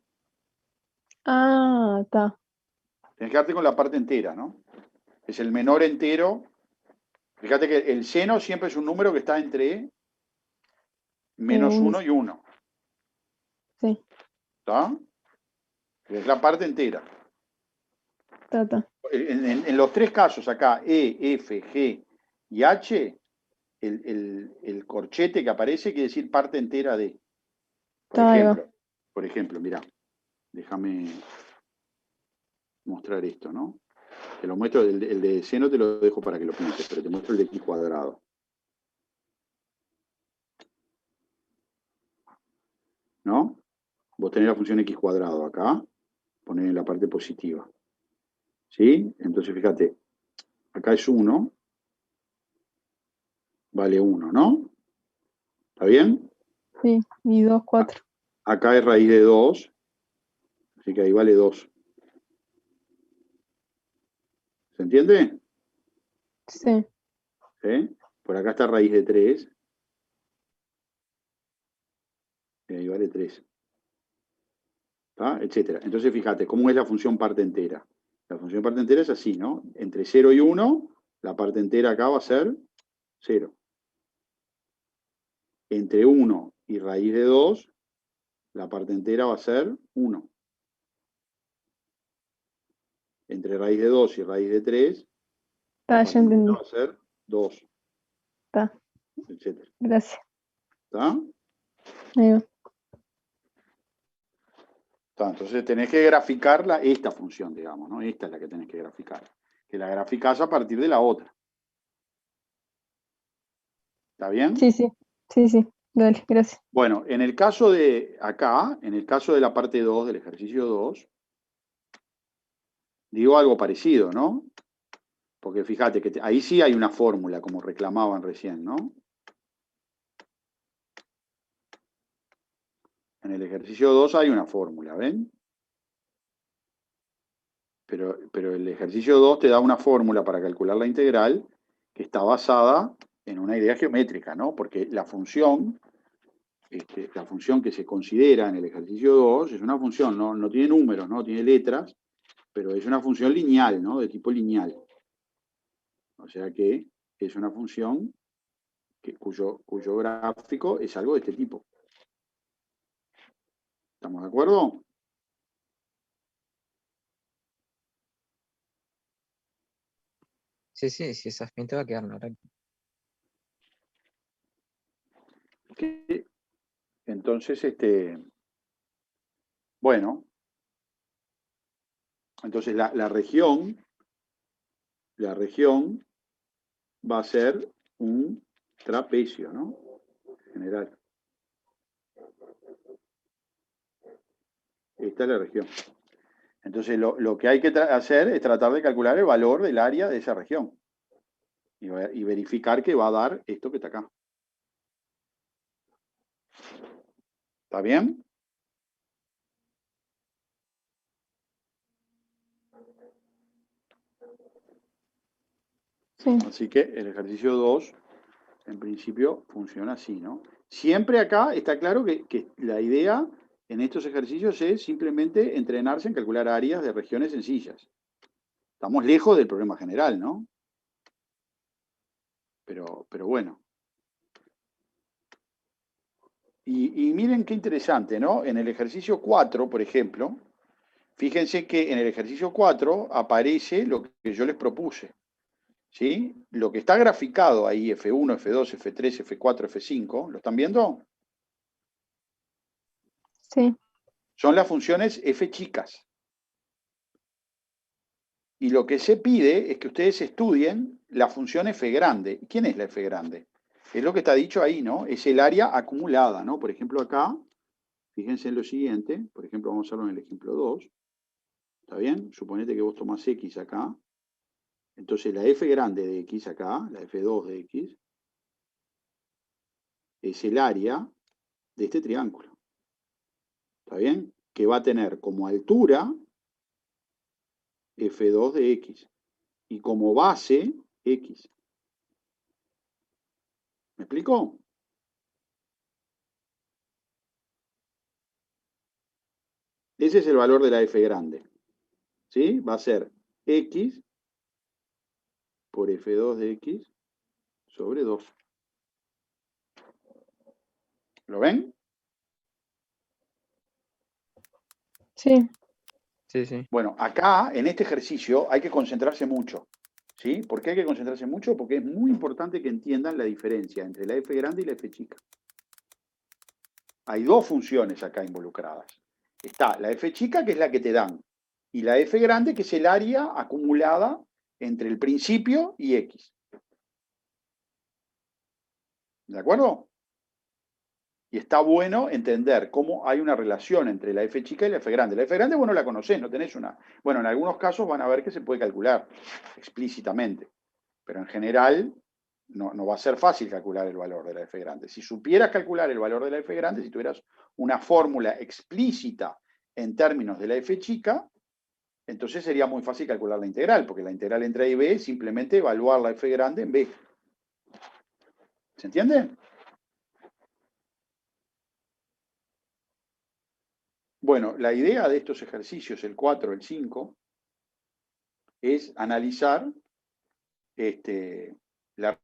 Ah, está. Tienes que quedarte con la parte entera, ¿no? Es el menor entero. Fíjate que el seno siempre es un número que está entre menos 1 y 1. Sí, ¿Está? Es la parte entera. está. En los tres casos acá, E, F, G y H, el corchete que aparece quiere decir parte entera de. Está, ahí va. Por ejemplo, mirá, déjame mostrar esto, ¿no? Te lo muestro, el de seno te lo dejo para que lo pienses, pero te muestro el de x cuadrado. ¿No? Vos tenés la función x cuadrado acá, ponés en la parte positiva. ¿Sí? Entonces, fíjate, acá es 1, vale 1, ¿no? ¿Está bien? Sí, y 2, 4. Acá es raíz de 2, así que ahí vale 2. ¿Se entiende? Sí, ¿Sí? Por acá está raíz de 3, y ahí vale 3. ¿Está? Etcétera. Entonces, fíjate, ¿cómo es la función parte entera? La función parte entera es así, ¿no? Entre 0 y 1, la parte entera acá va a ser 0. Entre 1 y raíz de 2, la parte entera va a ser 1. Entre raíz de 2 y raíz de 3, la está, parte ya entera entendí. va a ser 2, Está, etcétera. gracias. ¿Está? Ahí va. Entonces tenés que graficar esta función, digamos, ¿no? Esta es la que tenés que graficar. Que la graficás a partir de la otra. ¿Está bien? Sí, sí, sí, sí. Dale, gracias. Bueno, en el caso de acá, en el caso de la parte 2, del ejercicio 2, digo algo parecido, ¿no? Porque fíjate que ahí sí hay una fórmula, como reclamaban recién, ¿no? En el ejercicio 2 hay una fórmula, ¿ven? Pero el ejercicio 2 te da una fórmula para calcular la integral que está basada en una idea geométrica, ¿no? Porque la función que se considera en el ejercicio 2 es una función, no tiene números, no tiene letras, pero es una función lineal, ¿no? De tipo lineal. O sea que es una función cuyo gráfico es algo de este tipo. ¿Estamos de acuerdo? Sí, esa fin te va a quedar normal. Entonces, bueno, entonces la región va a ser un trapecio, ¿no? En general. Esta es la región. Entonces, lo que hay que hacer es tratar de calcular el valor del área de esa región. Y verificar que va a dar esto que está acá. ¿Está bien? Sí. Así que el ejercicio 2, en principio, funciona así, ¿no? Siempre acá está claro que la idea en estos ejercicios es simplemente entrenarse en calcular áreas de regiones sencillas. Estamos lejos del problema general, ¿no? Pero bueno. Y miren qué interesante, ¿no? En el ejercicio 4, por ejemplo, fíjense que en el ejercicio 4 aparece lo que yo les propuse. ¿Sí? Lo que está graficado ahí, F1, F2, F3, F4, F5, ¿lo están viendo? Sí. Son las funciones F chicas. Y lo que se pide es que ustedes estudien la función F grande. ¿Quién es la F grande? Es lo que está dicho ahí, ¿no? Es el área acumulada, ¿no? Por ejemplo, acá, fíjense en lo siguiente, por ejemplo, vamos a hacerlo en el ejemplo 2. ¿Está bien? Suponete que vos tomás X acá. Entonces la F grande de X acá, la F2 de X, es el área de este triángulo. ¿Está bien? Que va a tener como altura F2 de X y como base X. ¿Me explico? Ese es el valor de la F grande. ¿Sí? Va a ser X por F2 de X sobre 2. ¿Lo ven? Sí. Sí. Bueno, acá, en este ejercicio, hay que concentrarse mucho. ¿Sí? ¿Por qué hay que concentrarse mucho? Porque es muy importante que entiendan la diferencia entre la F grande y la F chica. Hay dos funciones acá involucradas. Está la F chica, que es la que te dan, y la F grande, que es el área acumulada entre el principio y X. ¿De acuerdo? Y está bueno entender cómo hay una relación entre la F chica y la F grande. La F grande, bueno, la conocés, no tenés una. Bueno, en algunos casos van a ver que se puede calcular explícitamente, pero en general no va a ser fácil calcular el valor de la F grande. Si supieras calcular el valor de la F grande, si tuvieras una fórmula explícita en términos de la F chica, entonces sería muy fácil calcular la integral, porque la integral entre A y B es simplemente evaluar la F grande en B. ¿Se entiende? Bueno, la idea de estos ejercicios, el 4, el 5, es analizar la